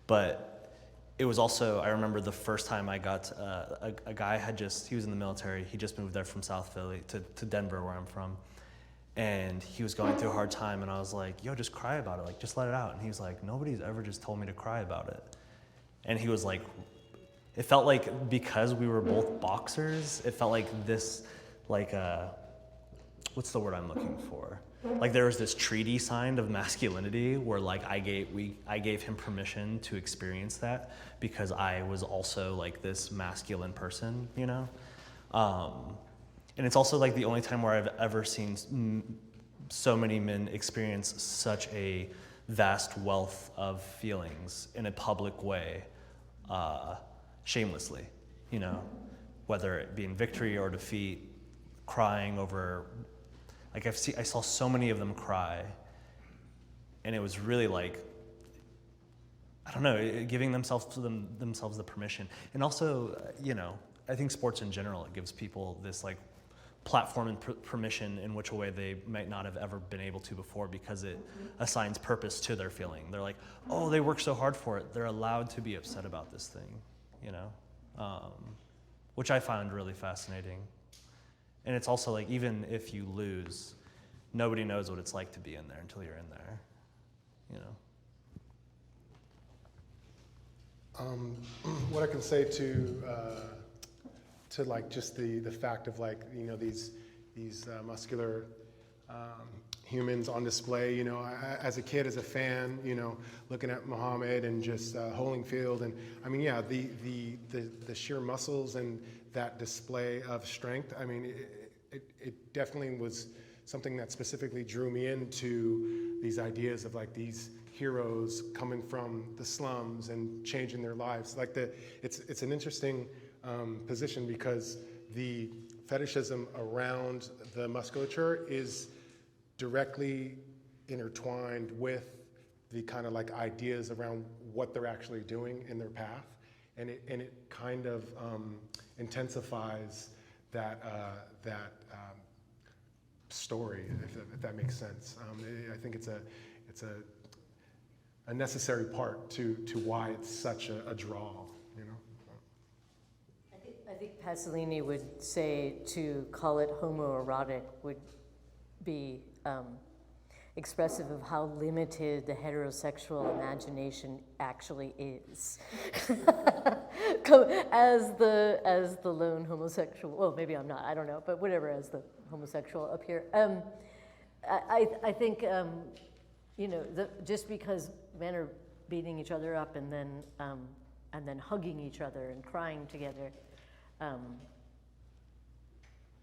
But it was also, I remember the first time I got, a guy he was in the military, he just moved there from South Philly to Denver, where I'm from. And he was going through a hard time, and I was like, yo, just cry about it, like just let it out. And he was like, nobody's ever just told me to cry about it. And he was like, it felt like because we were both boxers, it felt like this, like, what's the word I'm looking for? Like there was this treaty signed of masculinity where like I gave him permission to experience that because I was also like this masculine person, you know? And it's also like the only time where I've ever seen so many men experience such a vast wealth of feelings in a public way, shamelessly, you know, whether it be in victory or defeat, crying over, like I saw so many of them cry, and it was really like, I don't know, giving themselves the permission. And also, you know, I think sports in general, it gives people this like platform and permission in which a way they might not have ever been able to before, because it assigns purpose to their feeling. They're like, oh, they worked so hard for it. They're allowed to be upset about this thing, you know, which I found really fascinating. And it's also like, even if you lose, nobody knows what it's like to be in there until you're in there, you know. What I can say to like just the fact of like, you know, these muscular humans on display, you know, as a kid, as a fan, you know, looking at Muhammad and just Holyfield, and I mean, yeah, the sheer muscles and that display of strength, I mean, it definitely was something that specifically drew me into these ideas of like these heroes coming from the slums and changing their lives. Like it's an interesting position, because the fetishism around the musculature is directly intertwined with the kind of like ideas around what they're actually doing in their path, and it kind of intensifies that story, if that makes sense. I think it's a necessary part to why it's such a draw, you know. I think Pasolini would say to call it homoerotic would be expressive of how limited the heterosexual imagination actually is. as the lone homosexual, well, maybe I'm not, I don't know, but whatever, as the homosexual up here. I think, you know, just because men are beating each other up and then hugging each other and crying together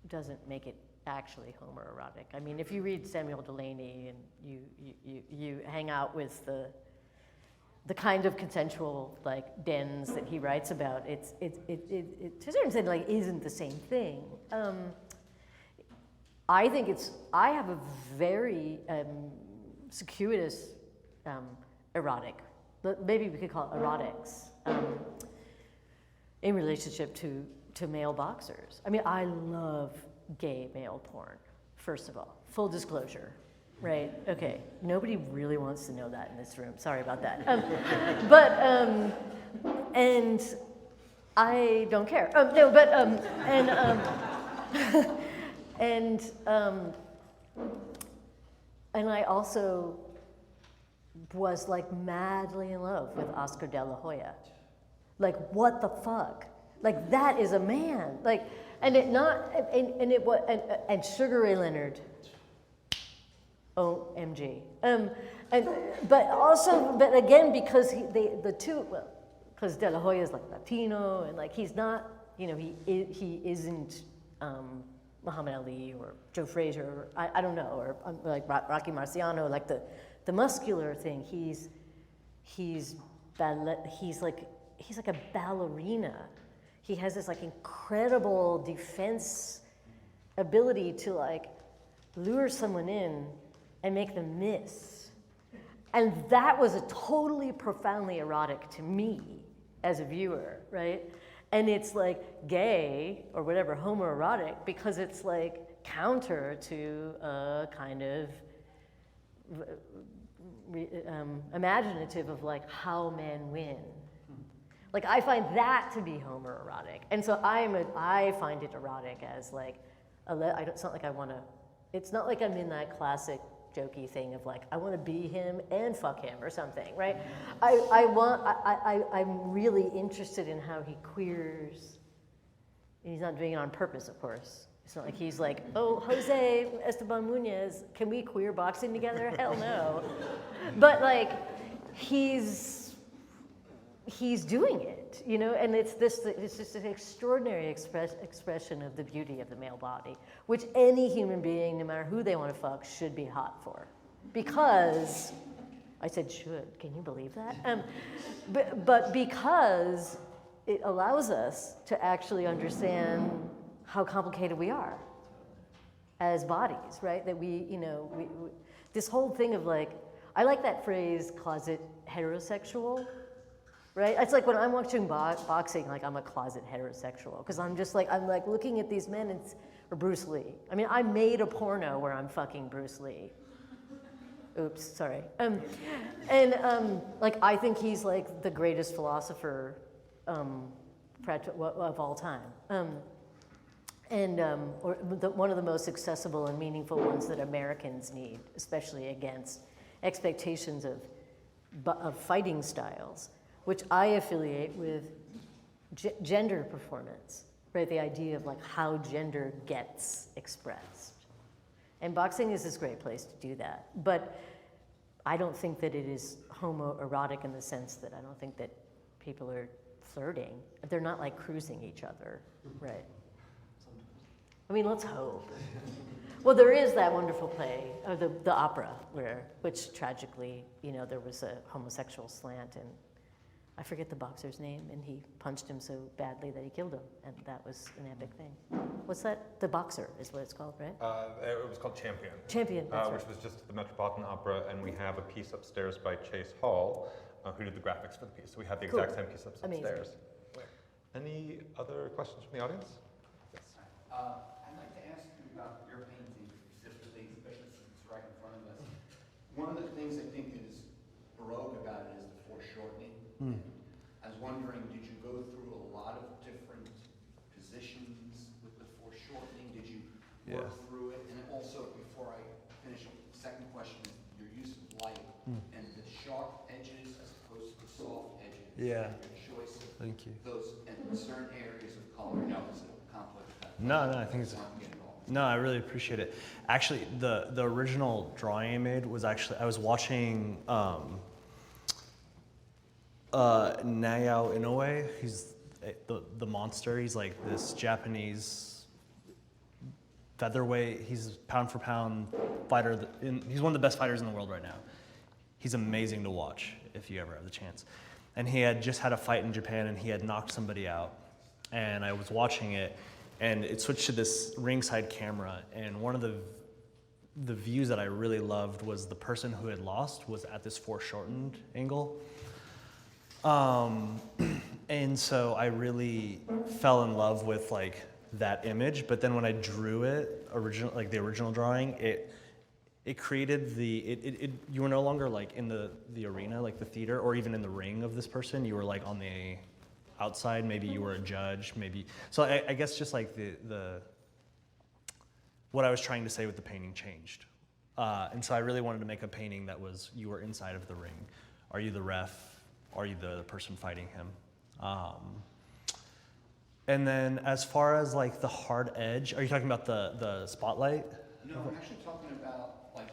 doesn't make it actually homoerotic. I mean, if you read Samuel Delany and you hang out with the kind of consensual like dens that he writes about, it to a certain extent like isn't the same thing. I think I have a very circuitous erotic, maybe we could call it erotics, in relationship to male boxers. I mean, I love gay male porn, first of all. Full disclosure, right? Okay, nobody really wants to know that in this room. Sorry about that. And I don't care. No, but, and I also was like madly in love with Oscar de la Hoya. Like, what the fuck? Like, that is a man. Like, and Sugar Ray Leonard. OMG. But again, because because De La Hoya is like Latino, and like he's not, you know, he isn't Muhammad Ali or Joe Frazier, or I don't know, or like Rocky Marciano, like the muscular thing. He's like a ballerina. He has this like incredible defense ability to like lure someone in and make them miss. And that was a totally profoundly erotic to me as a viewer, right? And it's like gay or whatever, homoerotic, because it's like counter to a kind of imaginative of like how men win. Like, I find that to be homoerotic. And so I find it erotic as like, it's not like I want to, it's not like I'm in that classic jokey thing of like, I want to be him and fuck him or something, right? I'm really interested in how he queers. He's not doing it on purpose, of course. It's not like he's like, oh, Jose Esteban Munoz, can we queer boxing together? Hell no. But like, he's doing it, you know, and it's just an extraordinary expression of the beauty of the male body, which any human being, no matter who they want to fuck, should be hot for. Because, I said should, can you believe that? But because it allows us to actually understand how complicated we are as bodies, right? That we, you know, this whole thing of like, I like that phrase, closet heterosexual. Right? It's like when I'm watching boxing, like I'm a closet heterosexual, because I'm like looking at these men, or Bruce Lee. I mean, I made a porno where I'm fucking Bruce Lee. Oops, sorry. Like I think he's like the greatest philosopher of all time. Or one of the most accessible and meaningful ones that Americans need, especially against expectations of fighting styles, which I affiliate with gender performance, right? The idea of like how gender gets expressed. And boxing is this great place to do that. But I don't think that it is homoerotic in the sense that I don't think that people are flirting. They're not like cruising each other, right? I mean, let's hope. Well, there is that wonderful play, the opera, which tragically, you know, there was a homosexual slant, and I forget the boxer's name, and he punched him so badly that he killed him, and that was an epic thing. What's that? The Boxer is what it's called, right? It was called Champion. Champion, that's right. Which was just at the Metropolitan Opera, and we have a piece upstairs by Chase Hall, who did the graphics for the piece. So we have the exact same piece upstairs. Amazing. Any other questions from the audience? Yes. I'd like to ask you about your painting specifically, especially since it's right in front of us. One of the things I think is baroque about it is the foreshortening. I was wondering, did you go through a lot of different positions with the foreshortening? Did you work through it? And also, before I finish, the second question is sharp edges as opposed to soft edges. Yeah. Your choice of Thank you. those in certain areas of color. No, it's a conflict. No, I think it's. No, I really appreciate it. Actually, the original drawing I made was actually, I was watching Nayao Inoue. He's the monster. He's like this Japanese featherweight. He's pound for pound fighter. He's one of the best fighters in the world right now. He's amazing to watch if you ever have the chance. And he had just had a fight in Japan and he had knocked somebody out. And I was watching it. And it switched to this ringside camera, and one of the views that I really loved was the person who had lost was at this foreshortened angle. And so I really fell in love with like that image, but then when I drew it, the original drawing, it created you were no longer like in the arena, like the theater, or even in the ring of this person. You were like on the outside, maybe you were a judge, maybe. So I guess just like the what I was trying to say with the painting changed. And so I really wanted to make a painting that was, you were inside of the ring. Are you the ref? Are you the person fighting him? And then as far as like the hard edge, are you talking about the spotlight? No, I'm actually talking about like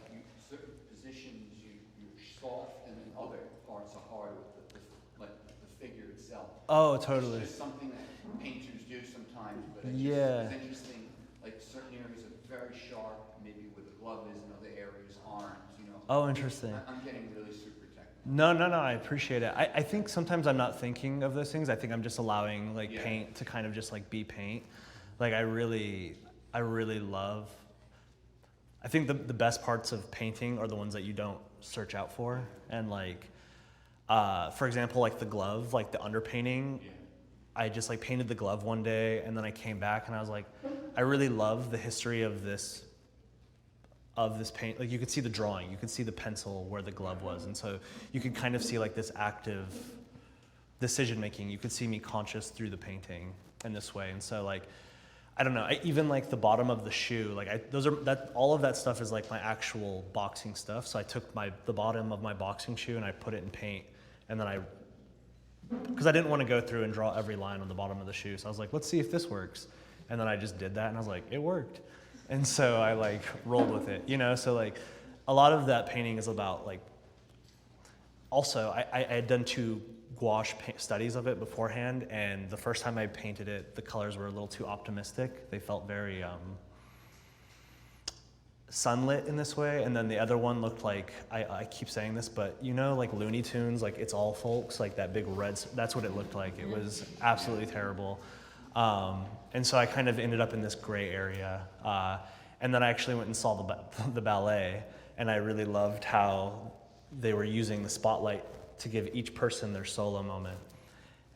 certain positions you're soft and then other parts are hard with like the figure itself. Oh, totally. It's just something that painters do sometimes, but it's Yeah. it's interesting. Like certain areas are very sharp, maybe where the glove is, and other areas aren't. You know. Oh, interesting. I'm getting really super technical. No, I appreciate it. I think sometimes I'm not thinking of those things. I think I'm just allowing like paint to kind of just like be paint. Like I really love, I think the best parts of painting are the ones that you don't search out for. And like, for example, like the glove, like the underpainting, I just like painted the glove one day and then I came back and I was like, I really love the history of this paint. Like you could see the drawing, you could see the pencil where the glove was. And so you could kind of see like this active decision making. You could see me conscious through the painting in this way. And so like, I don't know, even like the bottom of the shoe, like all of that stuff is like my actual boxing stuff. So I took the bottom of my boxing shoe and I put it in paint. And then because I didn't want to go through and draw every line on the bottom of the shoe. So I was like, let's see if this works. And then I just did that and I was like, it worked. And so I like rolled with it, you know? So like a lot of that painting is about like, also I had done 2 gouache studies of it beforehand, and the first time I painted it, the colors were a little too optimistic. They felt very sunlit in this way, and then the other one looked like, I keep saying this, but you know, like Looney Tunes, like It's All Folks, like that big red, that's what it looked like. It was absolutely terrible. And so I kind of ended up in this gray area. And then I actually went and saw the ballet, and I really loved how they were using the spotlight to give each person their solo moment.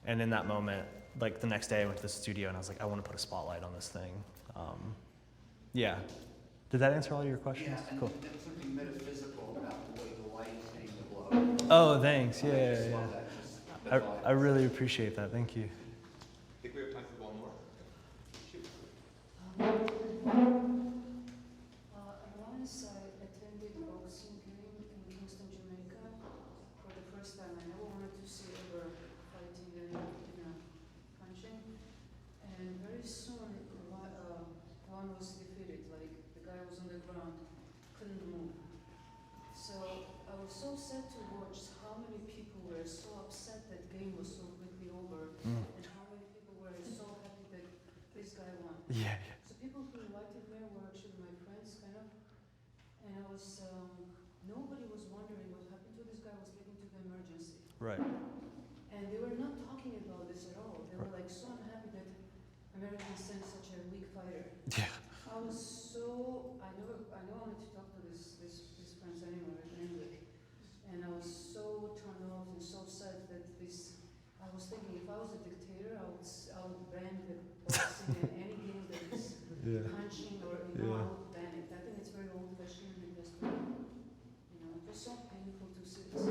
And in that moment, like the next day I went to the studio and I was like, I want to put a spotlight on this thing. Yeah. Did that answer all your questions? Yeah, and cool. there's something metaphysical about the way the light is hitting the glove. Oh, thanks. I Yeah. just love that. Just the vibe. I really appreciate that. Thank you. I think we have time for one more. Shoot. Once I attended a boxing game in Kingston, Jamaica for the first time. I never wanted to see ever fighting and punching. And very soon, one was defeated. Like the guy was on the ground, couldn't move. So I was so sad to watch how many people were so upset that game was so quickly over, and how many people were so happy that this guy won. Yeah. So people who invited me were actually my friends, kind of. And I was, nobody was wondering what happened to this guy, was taken to the emergency. Right. And they were not talking about this at all. They were like so unhappy that Americans sent such a weak fighter. Yeah. I was so, I know I wanted to talk to these friends anyway in English. And I was so turned off and so sad that I was thinking if I was a dictator, I would ban the boxing and any game that is punching or, I would ban it. I think it's very old-fashioned and just, it was so painful to see this.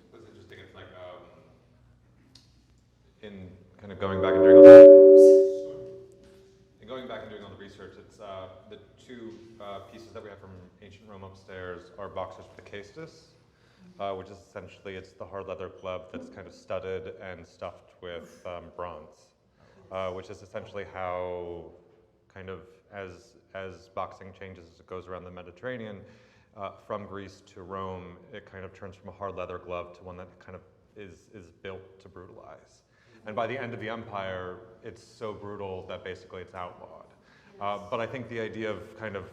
What's interesting, it's like, in kind of going back and doing all the research, it's the 2 pieces that we have from ancient Rome upstairs are boxers with the caestus. which is essentially, it's the hard leather glove that's kind of studded and stuffed with bronze, which is essentially how kind of as boxing changes as it goes around the Mediterranean, from Greece to Rome, it kind of turns from a hard leather glove to one that kind of is built to brutalize. And by the end of the empire, it's so brutal that basically it's outlawed. But I think the idea of kind of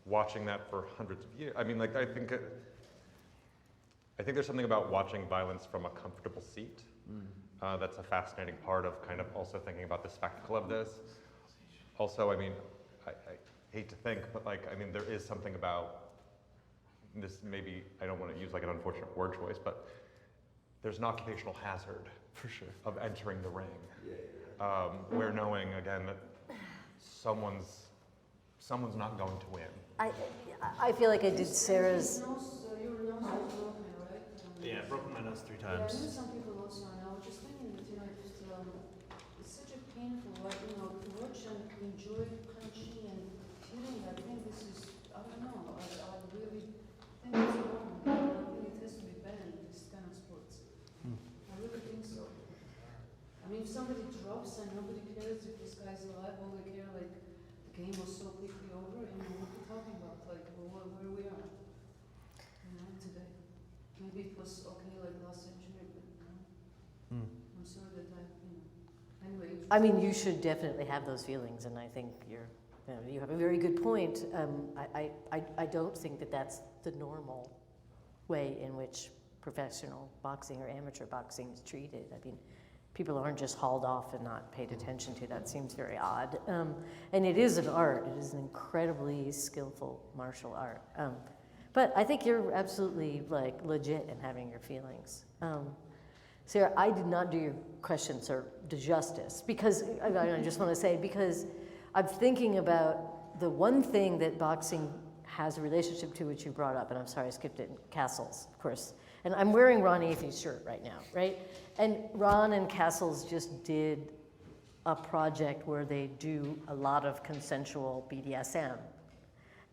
watching that for hundreds of years, I mean, like, I think there's something about watching violence from a comfortable seat. That's a fascinating part of kind of also thinking about the spectacle of this. Also, I mean, I hate to think, but like, I mean, there is something about this, maybe, I don't want to use like an unfortunate word choice, but there's an occupational hazard For sure. of entering the ring. Where knowing, again, that someone's not going to win. I feel like I did Sarah's. Your nose was broken, right? Yeah, I broke my nose 3 Yeah, I times. know some people also, and I was just thinking that, it's such a painful, like, to watch and enjoy punching and feeling. I think this is, I don't know, I really think it's wrong. I think it has to be banned, this kind of sports. I really think so. I mean, if somebody drops and nobody cares if this guy's alive, all they care, like, the game was so quickly over, what are we talking about? Like, where we are, today. Maybe it was okay, like, last century, but I'm sorry that anyway. I mean, you should definitely have those feelings, and I think you have a very good point. I don't think that that's the normal way in which professional boxing or amateur boxing is treated. I mean, people aren't just hauled off and not paid attention to. That seems very odd. And it is an art. It is an incredibly skillful martial art. But I think you're absolutely like legit in having your feelings. Sarah, I did not do your question, sir, justice, because I just want to say, because I'm thinking about the one thing that boxing has a relationship to, which you brought up, and I'm sorry I skipped it, Castles, of course. And I'm wearing Ron Athey's shirt right now, right? And Ron and Castles just did a project where they do a lot of consensual BDSM.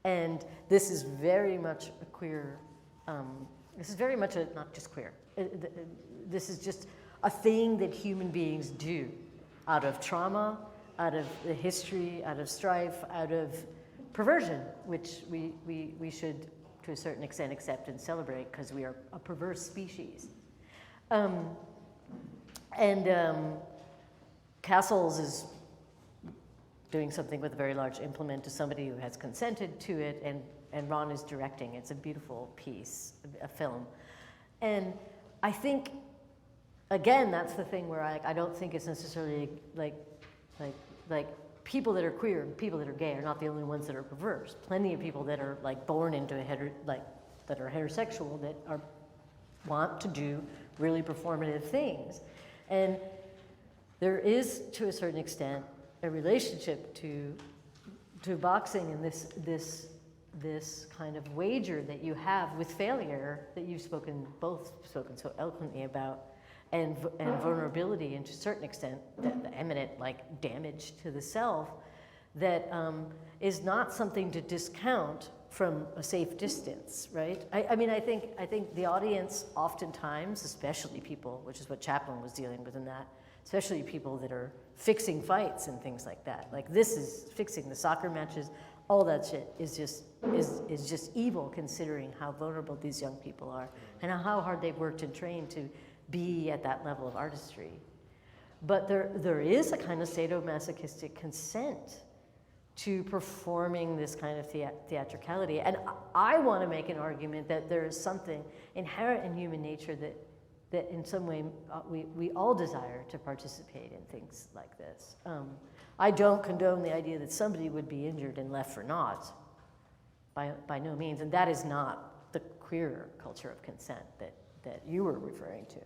And this is very much a queer, this is very much a, not just queer, this is just a thing that human beings do out of trauma, out of the history, out of strife, out of perversion, which we should, to a certain extent, accept and celebrate because we are a perverse species. Castles is doing something with a very large implement to somebody who has consented to it, and Ron is directing. It's a beautiful piece, a film. And I think, again, that's the thing where I don't think it's necessarily like people that are queer and people that are gay are not the only ones that are perverse. Plenty of people that are like born into that are heterosexual that want to do really performative things. And there is, to a certain extent, a relationship to boxing and this kind of wager that you have with failure that you've both spoken so eloquently about, and vulnerability, and to a certain extent, the eminent like damage to the self, that is not something to discount from a safe distance, right? I mean, I think the audience oftentimes, especially people, which is what Chaplin was dealing with in that, especially people that are fixing fights and things like that. Like this is fixing the soccer matches, all that shit is just evil, considering how vulnerable these young people are and how hard they've worked and trained to be at that level of artistry. But there is a kind of sadomasochistic consent to performing this kind of theatricality. And I want to make an argument that there is something inherent in human nature that in some way we all desire to participate in things like this. I don't condone the idea that somebody would be injured and left for naught, by no means, and that is not the queer culture of consent that you were referring to.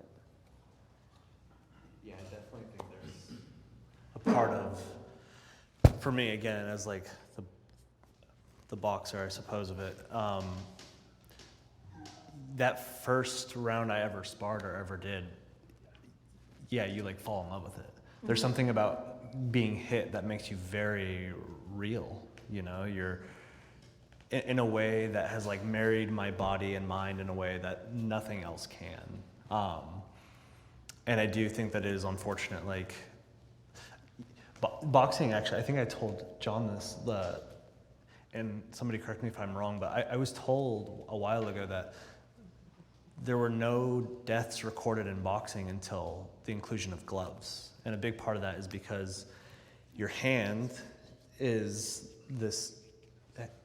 Yeah, I definitely think there's a part of, for me again, as like the boxer, I suppose, of it, that first round I ever sparred or ever did, yeah, you like fall in love with it. There's something about being hit that makes you very real, you know, in a way that has like married my body and mind in a way that nothing else can. And I do think that it is unfortunate, like, boxing, actually, I think I told John this, and somebody correct me if I'm wrong, but I was told a while ago that there were no deaths recorded in boxing until the inclusion of gloves. And a big part of that is because your hand is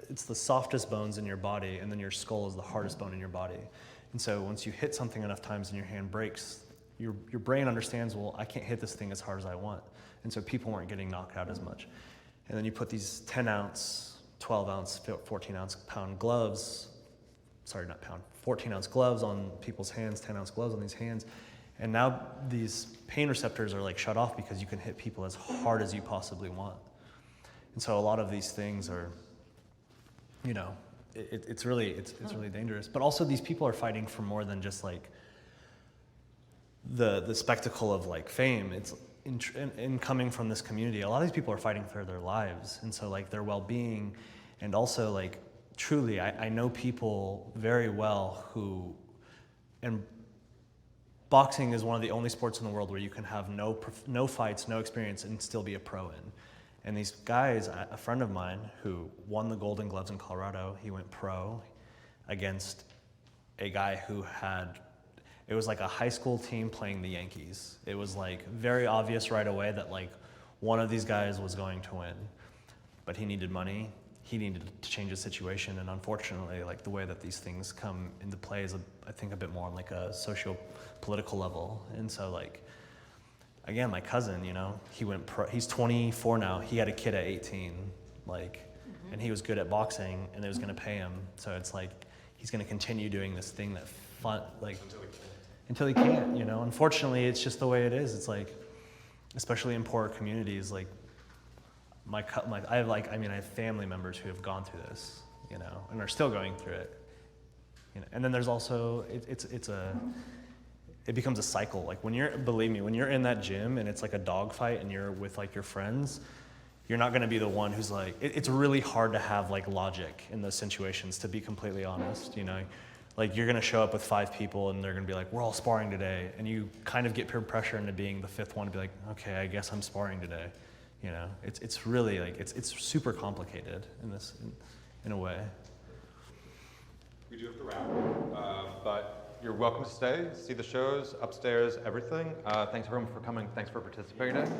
it's the softest bones in your body, and then your skull is the hardest bone in your body. And so once you hit something enough times and your hand breaks, your brain understands, well, I can't hit this thing as hard as I want. And so people weren't getting knocked out as much. And then you put these 10-ounce, 12-ounce, 14-ounce pound gloves, 14-ounce gloves on people's hands, 10-ounce gloves on these hands. And now these pain receptors are like shut off because you can hit people as hard as you possibly want. And so a lot of these things are, you know, it's really dangerous. But also these people are fighting for more than just like the spectacle of like fame. It's in coming from this community, a lot of these people are fighting for their lives, and so like their well-being, and also like truly, I know people very well who, and boxing is one of the only sports in the world where you can have no fights, no experience, and still be a pro in. And these guys, a friend of mine who won the Golden Gloves in Colorado, he went pro against a guy who had, it was like a high school team playing the Yankees. It was like very obvious right away that like one of these guys was going to win, but he needed money. He needed to change his situation, and unfortunately, like the way that these things come into play is, I think, a bit more on like a socio-political level. And so like, again, my cousin, you know, he went pro, he's 24 now, he had a kid at 18, like, and he was good at boxing, and it was gonna pay him, so it's like, he's gonna continue doing this thing that fun, like, until he can't, you know. Unfortunately, it's just the way it is. It's like, especially in poorer communities, like, I have family members who have gone through this, you know, and are still going through it, you know. And then there's also, it becomes a cycle. Like believe me, when you're in that gym and it's like a dogfight and you're with like your friends, you're not gonna be the one who's like, it's really hard to have like logic in those situations, to be completely honest, you know. Like you're gonna show up with 5 people and they're gonna be like, we're all sparring today. And you kind of get peer pressure into being the 5th one to be like, okay, I guess I'm sparring today. You know, it's really like, it's super complicated in a way. We do have to wrap, but you're welcome to stay, see the shows, upstairs, everything. Thanks everyone for coming. Thanks for participating.